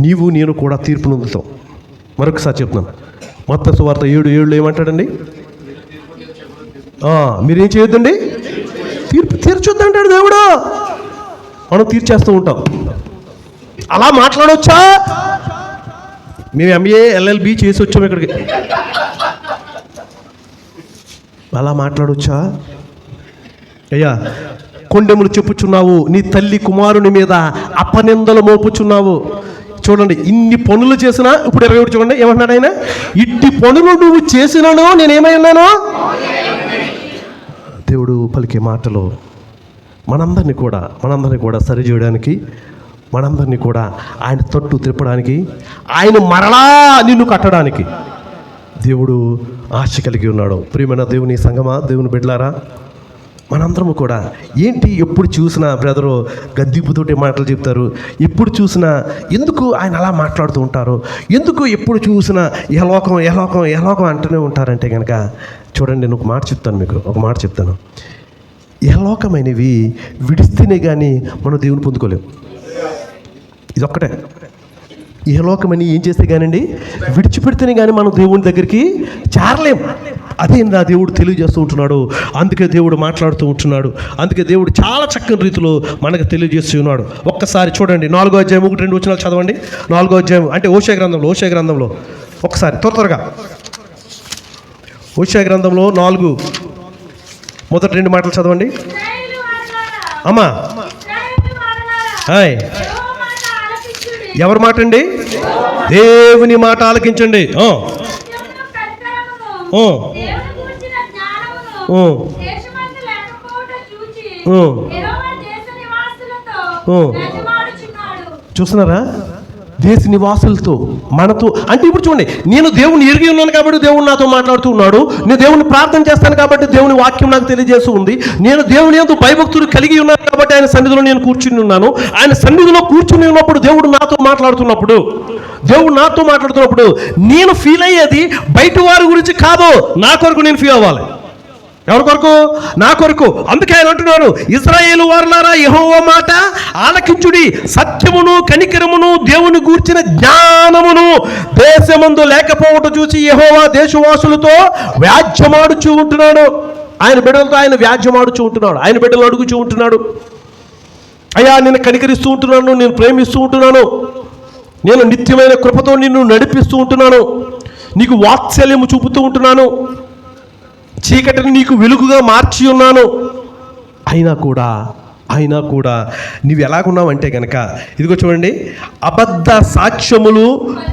నీవు నేను కూడా తీర్పు నొందుతాం. మరొకసారి చెప్తున్నాను, మత్తయి సువార్త 7:7 ఏమంటాడండి? మీరేం చేయొద్దండి, తీర్చొద్దు అంటాడు దేవుడు. మనం తీర్చేస్తూ ఉంటాం. అలా మాట్లాడవచ్చా? మేము MA LLB చేసి వచ్చాము ఇక్కడికి. అలా మాట్లాడవచ్చా? అయ్యా, కొండెములు చెప్పుచున్నావు, నీ తల్లి కుమారుని మీద అపనిందలు మోపుచున్నావు. చూడండి, ఇన్ని పనులు చేసినా, ఇప్పుడు 21 చూడండి ఏమంటున్నాడు ఆయన, ఇట్టి పనులు నువ్వు చేసినాను నేనేమై ఉన్నాను. దేవుడు పలికే మాటలు మనందరినీ కూడా సరి చేయడానికి, మనందరినీ కూడా ఆయన తట్టు తిప్పడానికి, ఆయన మరలా నిన్ను కట్టడానికి దేవుడు ఆశ కలిగి ఉన్నాడు. ప్రియమైన దేవుని సంగమా, దేవుని బిడ్డలారా, మనందరము కూడా ఏంటి ఎప్పుడు చూసినా బ్రదరు గద్దింపుతోటి మాటలు చెప్తారు, ఎప్పుడు చూసినా ఎందుకు ఆయన అలా మాట్లాడుతూ ఉంటారు, ఎందుకు ఎప్పుడు చూసినా యహలోకం అంటూనే ఉంటారంటే కనుక చూడండి, నేను ఒక మాట చెప్తాను. యహలోకమైనవి విడిస్తేనే కానీ మనం దేవుని పొందుకోలేము. ఇదొక్కటే. యహలోకమని ఏం చేస్తే కానండి, విడిచిపెడితేనే కానీ మనం దేవుని దగ్గరికి చేరలేం. అదే నా దేవుడు తెలియజేస్తూ ఉంటున్నాడు. అందుకే దేవుడు మాట్లాడుతూ ఉంటున్నాడు. అందుకే దేవుడు చాలా చక్కని రీతిలో మనకు తెలియజేస్తూ ఉన్నాడు. ఒక్కసారి చూడండి, 4వ అధ్యాయం 1-2 వచనాలు చదవండి. 4వ అధ్యాయం అంటే ఓషయ గ్రంథంలో ఒకసారి త్వరగా ఓషయ గ్రంథంలో 4 మొదటి 2 మాటలు చదవండి. అమ్మా హాయ్, ఎవరి మాట అండి? దేవుని మాట ఆలకించండి. చూస్తున్నారా? దేశ నివాసులతో, మనతో. అంటే ఇప్పుడు చూడండి, నేను దేవుని ఎరిగి ఉన్నాను కాబట్టి దేవుడు నాతో మాట్లాడుతూ ఉన్నాడు. నేను దేవుని ప్రార్థన చేస్తాను కాబట్టి దేవుని వాక్యం నాకు తెలియజేస్తూ ఉంది. నేను దేవుని యందు భయభక్తులు కలిగి ఉన్నాను కాబట్టి ఆయన సన్నిధిలో నేను కూర్చుని ఉన్నాను. ఆయన సన్నిధిలో కూర్చుని ఉన్నప్పుడు దేవుడు నాతో మాట్లాడుతున్నప్పుడు నేను ఫీల్ అయ్యేది బయట వారి గురించి కాదు, నా కొరకు నేను ఫీల్ అవ్వాలి. ఎవరి కొరకు? నా కొరకు. అందుకే ఆయన అంటున్నారు, ఇశ్రాయేలు వారులారా యెహోవా మాట ఆలకించుడి, సత్యమును కనికరమును దేవుని గూర్చిన జ్ఞానమును దేశమందు లేకపోవటం చూసి యెహోవా దేశవాసులతో వ్యాజ్యమాడుచూ ఉంటున్నాడు. ఆయన బిడ్డలతో ఆయన వ్యాజ్యమాడుచూ ఉంటున్నాడు. ఆయన బిడ్డలు అడుగుచూ ఉంటున్నాడు, అయ్యా నేను కనికరిస్తూ ఉంటున్నాను, నేను ప్రేమిస్తూ ఉంటున్నాను, నేను నిత్యమైన కృపతో నిన్ను నడిపిస్తూ ఉంటున్నాను, నీకు వాత్సల్యము చూపుతూ ఉంటున్నాను, చీకటిని నీకు వెలుగుగా మార్చి ఉన్నాను. అయినా కూడా నువ్వు ఎలాగున్నావంటే కనుక ఇదిగో చూడండి, అబద్ధ సాక్ష్యములు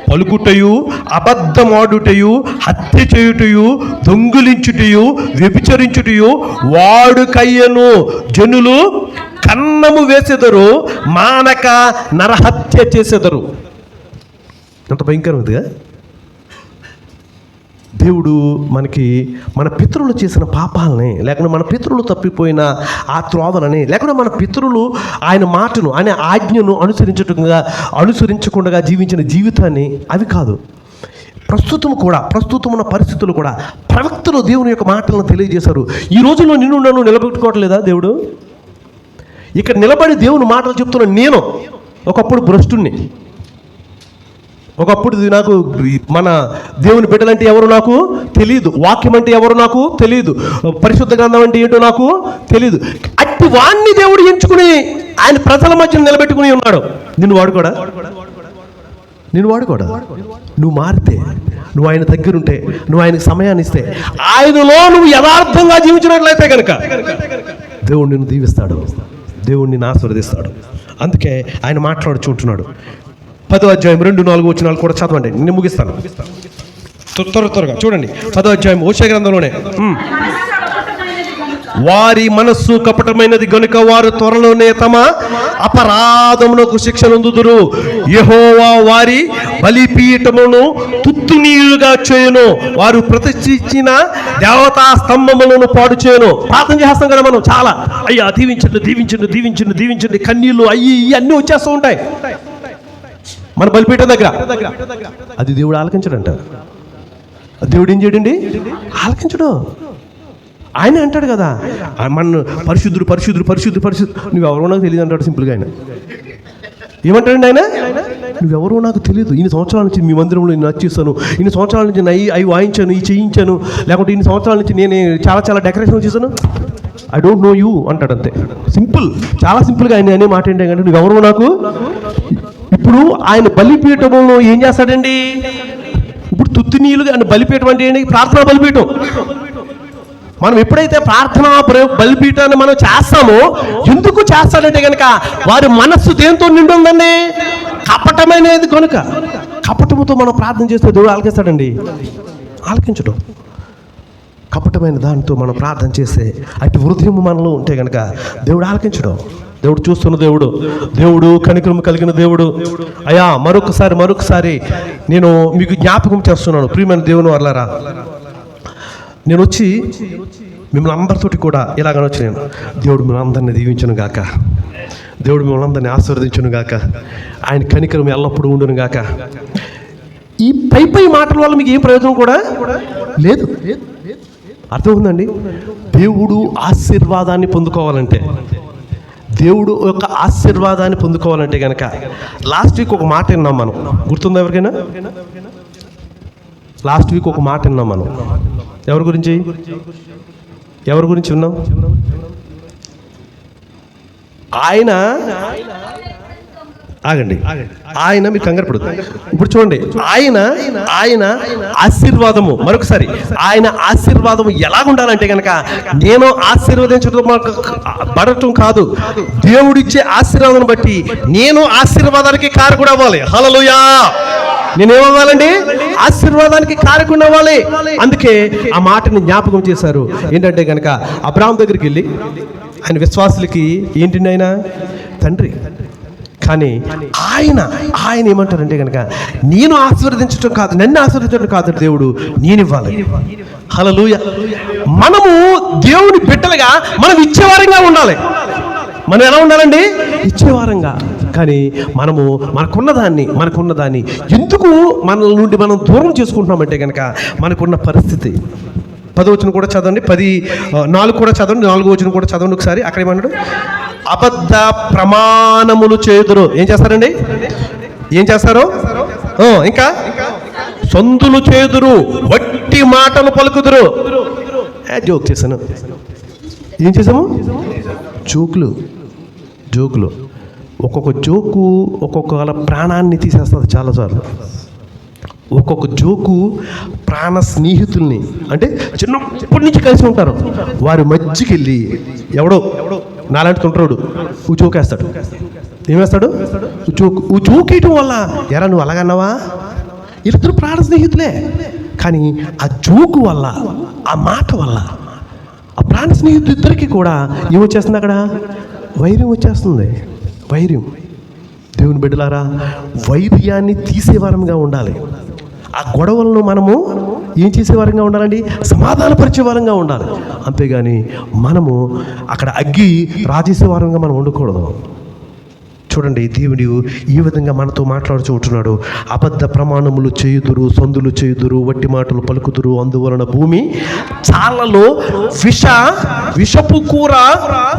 పలుకుటయు, అబద్ధమాడుటయు, హత్య చేయుటయు, దొంగిలించుటయు, వ్యభిచరించుటయు వాడుకయ్యను. జనులు కన్నము వేసెదరు, మానక నరహత్య చేసెదరు. ఎంత భయంకరమైనదిగా. దేవుడు మనకి మన పితరులు చేసిన పాపాలని, లేకుండా మన పితరులు తప్పిపోయిన ఆ త్రోవలని, లేకుండా మన పితరులు ఆయన మాటను, ఆయన ఆజ్ఞను అనుసరించకుండా జీవించిన జీవితాన్ని అవి కాదు. ప్రస్తుతం ఉన్న పరిస్థితులు కూడా ప్రవక్తలు దేవుని యొక్క మాటలను తెలియజేశారు. ఈ రోజుల్లో నన్ను నిలబెట్టుకోవట్లేదా దేవుడు? ఇక్కడ నిలబడి దేవుని మాటలు చెప్తున్న నేను ఒకప్పుడు భ్రష్టుణ్ణి. ఒకప్పుడు నాకు మన దేవుని బిడ్డలంటే ఎవరు నాకు తెలియదు, వాక్యం అంటే ఎవరు నాకు తెలియదు, పరిశుద్ధ గ్రంథం అంటే ఏంటో నాకు తెలియదు. అట్టి వాణ్ణి దేవుడు ఎంచుకుని ఆయన ప్రజల మధ్య నిలబెట్టుకుని ఉన్నాడు. నిన్ను వాడుకోడా? నువ్వు మారితే, నువ్వు ఆయన దగ్గరుంటే, నువ్వు ఆయనకు సమయాన్ని ఇస్తే, ఆయనలో నువ్వు యథార్థంగా జీవించినట్లయితే కనుక దేవుడు నిన్ను దీవిస్తాడు, దేవుడు నిన్ను ఆశీర్వదిస్తాడు. అందుకే ఆయన మాట్లాడుచుంటున్నాడు. 10వ అధ్యాయం 2-4 వచనాలు కూడా చదవండి, నేను ముగిస్తాను త్వరగా. చూడండి 10వ అధ్యాయం ఓషయ గ్రంథంలోనే, వారి మనస్సు కపటమైనది గనుక వారు త్వరలోనే తమ అపరాధములకు శిక్షనందుదురు. యెహోవా వారి బలిపీఠమును తుత్తునీయులుగా చేయును, వారు ప్రతిష్ఠించిన దేవతా స్తంభములను పాడు చేయను. ప్రార్థన చేస్తాం కదా మనం చాలా, అయ్యా దీవించండి, కన్నీళ్ళు అయ్యి అన్నీ వచ్చేస్తూ ఉంటాయి మన బలిపీఠం దగ్గర. అది దేవుడు ఆలకించడంట. దేవుడు ఏం చేయడండి? ఆలకించడు. ఆయన అంటాడు కదా, మన పరిశుద్ధుడు. నువ్వెవరో నాకు తెలియదు అంటాడు సింపుల్గా. ఆయన ఏమంటాడండి? ఆయన నువ్వెవరో నాకు తెలియదు, ఇన్ని సంవత్సరాల నుంచి మీ మందిరంలో నేను నచ్చిస్తాను, ఇన్ని సంవత్సరాల నుంచి అవి వాయించాను, ఇవి చేయించాను, లేకుంటే ఇన్ని సంవత్సరాల నుంచి నేను చాలా డెకరేషన్ చేశాను, ఐ డోంట్ నో యూ అంటాడు. అంతే సింపుల్, చాలా సింపుల్గా ఆయన అనే మాట ఏంటంటే నువ్వెవరో నాకు. ఇప్పుడు ఆయన బలిపీఠంలో ఏం చేస్తాడండి? ఇప్పుడు తుత్తినీయులుగా ఆయన బలిపీఠం అంటే ఏంటి? ప్రార్థనా బలిపీఠం. మనం ఎప్పుడైతే ప్రార్థనా బలిపీఠాన్ని మనం చేస్తామో, ఎందుకు చేస్తాడంటే కనుక వారి మనస్సు దేంతో నిండి ఉందండి? కపటమైనది కనుక. కపటముతో మనం ప్రార్థన చేస్తే దేవుడు ఆలకిస్తాడండి? ఆలకించడు. కపటమైన దానితో మనం ప్రార్థన చేస్తే అటు హృదయం మనలో ఉంటే కనుక దేవుడు ఆలకించడం. దేవుడు చూస్తున్న దేవుడు, దేవుడు కనికరం కలిగిన దేవుడు. అయ్యా మరొకసారి నేను మీకు జ్ఞాపకం చేస్తున్నాను ప్రియమైన దేవుని వర్లారా. నేను వచ్చి మిమ్మల్ని అందరితోటి కూడా ఇలాగని వచ్చి నేను, దేవుడు మిమ్మల్ని అందరినీ దీవించును గాక, దేవుడు మిమ్మల్ని అందరినీ ఆశీర్వదించును గాక, ఆయన కనికరం ఎల్లప్పుడూ ఉండును గాక. ఈ పై మాటల వల్ల మీకు ఏం ప్రయోజనం కూడా లేదు. అర్థమవుతుందండి? దేవుడు ఆశీర్వాదాన్ని పొందుకోవాలంటే, దేవుడు యొక్క ఆశీర్వాదాన్ని పొందుకోవాలంటే కనుక లాస్ట్ వీక్ ఒక మాట విన్నాం మనం. గుర్తుందా ఎవరికైనా? లాస్ట్ వీక్ ఒక మాట విన్నాం మనం. ఎవరి గురించి విన్నాం? ఆయన మీరు కంగారు పడదు. ఇప్పుడు చూడండి, ఆయన ఆశీర్వాదము, మరొకసారి ఆయన ఆశీర్వాదము ఎలాగుండాలంటే కనుక, నేను ఆశీర్వదించడం కాదు, దేవుడిచ్చే ఆశీర్వాదం బట్టి నేను ఆశీర్వాదానికి కారకుడు అవ్వాలి. హల్లెలూయా! నేనేమవ్వాలండి? ఆశీర్వాదానికి కారకుడు అవ్వాలి. అందుకే ఆ మాటని జ్ఞాపకం చేశారు. ఏంటంటే కనుక అబ్రాహాము దగ్గరికి వెళ్ళి, ఆయన విశ్వాసులకి ఏంటి ఆయన తండ్రి, కానీ ఆయన ఏమంటారంటే కనుక, నేను ఆశీర్వదించడం కాదు, నన్ను ఆశీర్వదించడం కాదు దేవుడు, నేను ఇవ్వాలి. హల్లెలూయా! మనము దేవుని బిడ్డలుగా మనం ఇచ్చేవారంగా ఉండాలి. మనం ఎలా ఉండాలండి? ఇచ్చేవారంగా. కానీ మనము మనకున్నదాన్ని ఎందుకు మన నుండి మనం దూరం చేసుకుంటున్నామంటే కనుక, మనకున్న పరిస్థితి. 10వ వచనం కూడా చదవండి, 4 కూడా చదవండి, 4వ వచనం కూడా చదవండి ఒకసారి. అక్కడ ఏమన్నాడు? అబద్ధ ప్రమాణములు చేదురు. ఏం చేస్తారండి? ఏం చేస్తారు? ఇంకా సందులు చేదురు, వట్టి మాటలు పలుకుదురు. జోక్ చేశాను. ఏం చేసాము? జోకులు. ఒక్కొక్క జోకు ఒక్కొక్క ప్రాణాన్ని తీసేస్తుంది చాలాసార్లు. ఒక్కొక్క జోకు ప్రాణ స్నేహితుల్ని, అంటే చిన్నప్పటి నుంచి కలిసి ఉంటారు, వారి మధ్యకి వెళ్ళి ఎవడో నాలాంటి తుంటాడు జోకేస్తాడు. ఏమేస్తాడు? జోకేయటం వల్ల ఎరా నువ్వు అలాగన్నావా? వీళ్ళిద్దరు ప్రాణ స్నేహితులే, కానీ ఆ జోకు వల్ల, ఆ మాట వల్ల ఆ ప్రాణ స్నేహితులు ఇద్దరికి కూడా ఏమొచ్చేస్తుంది? అక్కడ వైర్యం వచ్చేస్తుంది. వైర్యం. దేవుని బిడ్డలారా, వైర్యాన్ని తీసేవారంగా ఉండాలి. ఆ గొడవలను మనము ఏం చేసేవారంగా ఉండాలండి? సమాధానపరిచేవారంగా ఉండాలి. అంతేగాని మనము అక్కడ అగ్గి రాజేసేవారంగా మనం ఉండకూడదు. చూడండి, దేవుడు ఈ విధంగా మనతో మాట్లాడుతూ ఉంటున్నాడు. అబద్ధ ప్రమాణములు చేయుదురు, సందులు చేయుదురు, వట్టి మాటలు పలుకుదురు, అందువలన భూమి చాలలో విషపు కూర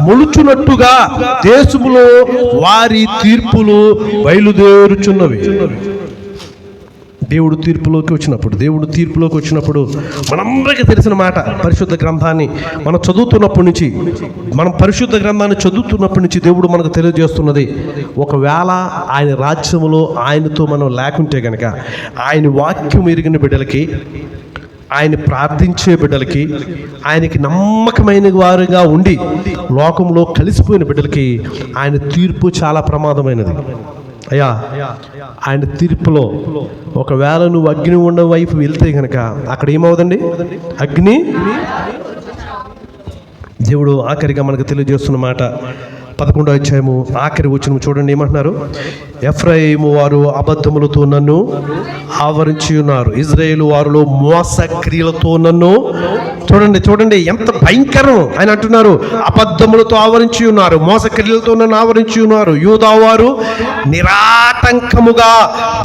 మొలుచున్నట్టుగా దేశములో వారి తీర్పులు బయలుదేరుచున్నవి. దేవుడు తీర్పులోకి వచ్చినప్పుడు మనందరికీ తెలిసిన మాట, పరిశుద్ధ గ్రంథాన్ని మనం పరిశుద్ధ గ్రంథాన్ని చదువుతున్నప్పటి నుంచి దేవుడు మనకు తెలియజేస్తున్నది, ఒకవేళ ఆయన రాజ్యములో ఆయనతో మనం లేకుంటే కనుక, ఆయన వాక్యం ఎరిగిన బిడ్డలకి, ఆయన ప్రార్థించే బిడ్డలకి, ఆయనకి నమ్మకమైన వారుగా ఉండి లోకంలో కలిసిపోయిన బిడ్డలకి ఆయన తీర్పు చాలా ప్రమాదమైనది. అయ్యా, ఆయన తీర్పులో ఒకవేళ నువ్వు అగ్ని ఉండే వైపు వెళ్తే కనుక అక్కడ ఏమవుదండి? అగ్ని. దేవుడు ఆఖరిగా మనకు తెలియజేస్తున్న మాట 11వ అధ్యాయము ఆఖరి వచనం చూడండి, ఏమంటున్నారు? ఎఫ్రాయిము వారు అబద్ధములతో నన్ను ఆవరించి ఉన్నారు, ఇజ్రాయేలు వారిలో మోసక్రియలతో నన్ను. చూడండి ఎంత భయంకరం. ఆయన అంటున్నారు, అబద్ధములతో ఆవరించి ఉన్నారు, మోసక్రియలతో నన్ను ఆవరించి ఉన్నారు. యూదా వారు నిరాటంకముగా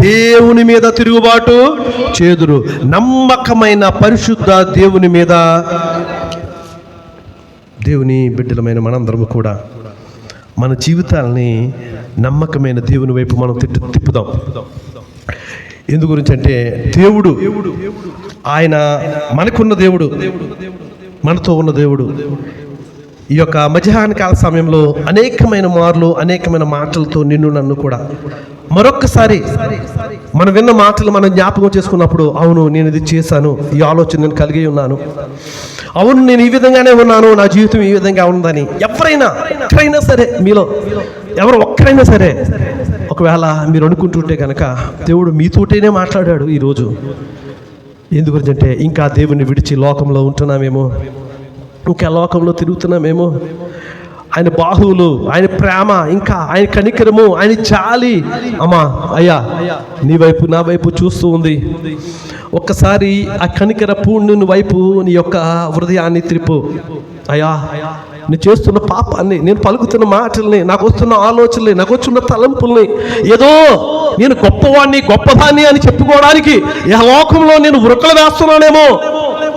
దేవుని మీద తిరుగుబాటు చేదురు. నమ్మకమైన పరిశుద్ధ దేవుని మీద, దేవుని బిడ్డలమైన మనందరము కూడా మన జీవితాలని నమ్మకమైన దేవుని వైపు మనం తిప్పుదాం. ఎందు గురించి అంటే, దేవుడు ఆయన మనకున్న దేవుడు, మనతో ఉన్న దేవుడు. ఈ యొక్క మధ్యాహ్న కాల సమయంలో అనేకమైన మార్లు, అనేకమైన మాటలతో నిన్ను నన్ను కూడా మరొక్కసారి మనం విన్న మాటలు మనం జ్ఞాపకం చేసుకున్నప్పుడు, అవును నేను ఇది చేశాను, ఈ ఆలోచన నేను కలిగి ఉన్నాను, అవును నేను ఈ విధంగానే ఉన్నాను, నా జీవితం ఈ విధంగా ఉందని ఎవరైనా సరే మీలో ఎవరు ఒక్కరైనా సరే ఒకవేళ మీరు అనుకుంటుంటే కనుక దేవుడు మీతోటేనే మాట్లాడాడు ఈరోజు. ఎందుకంటే ఇంకా దేవుని విడిచి లోకంలో ఉంటున్నామేమో, ఇంకా లోకంలో తిరుగుతున్నామేమో. ఆయన బాహువులు, ఆయన ప్రేమ, ఇంకా ఆయన కనికరము, ఆయన చాలి అమ్మా అయ్యా నీ వైపు నా వైపు చూస్తూ ఉంది. ఒక్కసారి ఆ కనికర పూర్ణుని వైపు నీ యొక్క హృదయాన్ని తిరుపు. అయ్యా నేను చేస్తున్న పాపాన్ని, నేను పలుకుతున్న మాటల్ని, నాకు వస్తున్న ఆలోచనల్ని, నాకు వస్తున్న తలంపుల్ని, ఏదో నేను గొప్పవాడిని గొప్పదాన్ని అని చెప్పుకోవడానికి ఈ లోకంలో నేను ఉరకలు వేస్తున్నానేమో.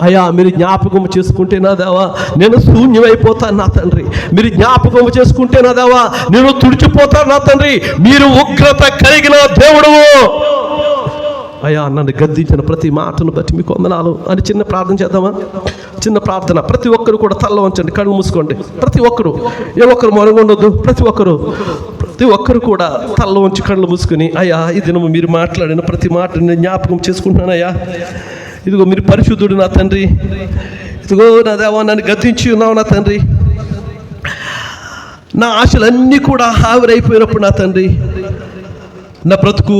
అయ్యా మీరు జ్ఞాపకం చేసుకుంటే నా దేవా నేను శూన్యమైపోతాను నా తండ్రి. మీరు జ్ఞాపకం చేసుకుంటే నా దేవా నేను తుడిచిపోతాను నా తండ్రి. మీరు ఉగ్రత కలిగిన దేవుడవు. అయ్యా నన్ను గద్దించిన ప్రతి మాటను బట్టి మీకు వందనాలు అని చిన్న ప్రార్థన చేద్దామా? చిన్న ప్రార్థన. ప్రతి ఒక్కరు కూడా తల్ల వంచండి, కళ్ళు మూసుకోండి. ప్రతి ఒక్కరు, ఏ ఒక్కరు మొరగొండొద్దు. ప్రతి ఒక్కరు కూడా తల్ల వంచి కళ్ళు మూసుకొని, అయ్యా ఈ దినము మీరు మాట్లాడిన ప్రతి మాటని నేను జ్ఞాపకం చేసుకుంటున్నానయ్యా. ఇదిగో మీరు పరిశుద్ధుడు నా తండ్రి. ఇదిగో నా దేవా నన్ను గద్దించి ఉన్నావు నా తండ్రి. నా ఆశలన్నీ కూడా ఆవిరైపోయినప్పుడు నా తండ్రి నా బ్రతుకు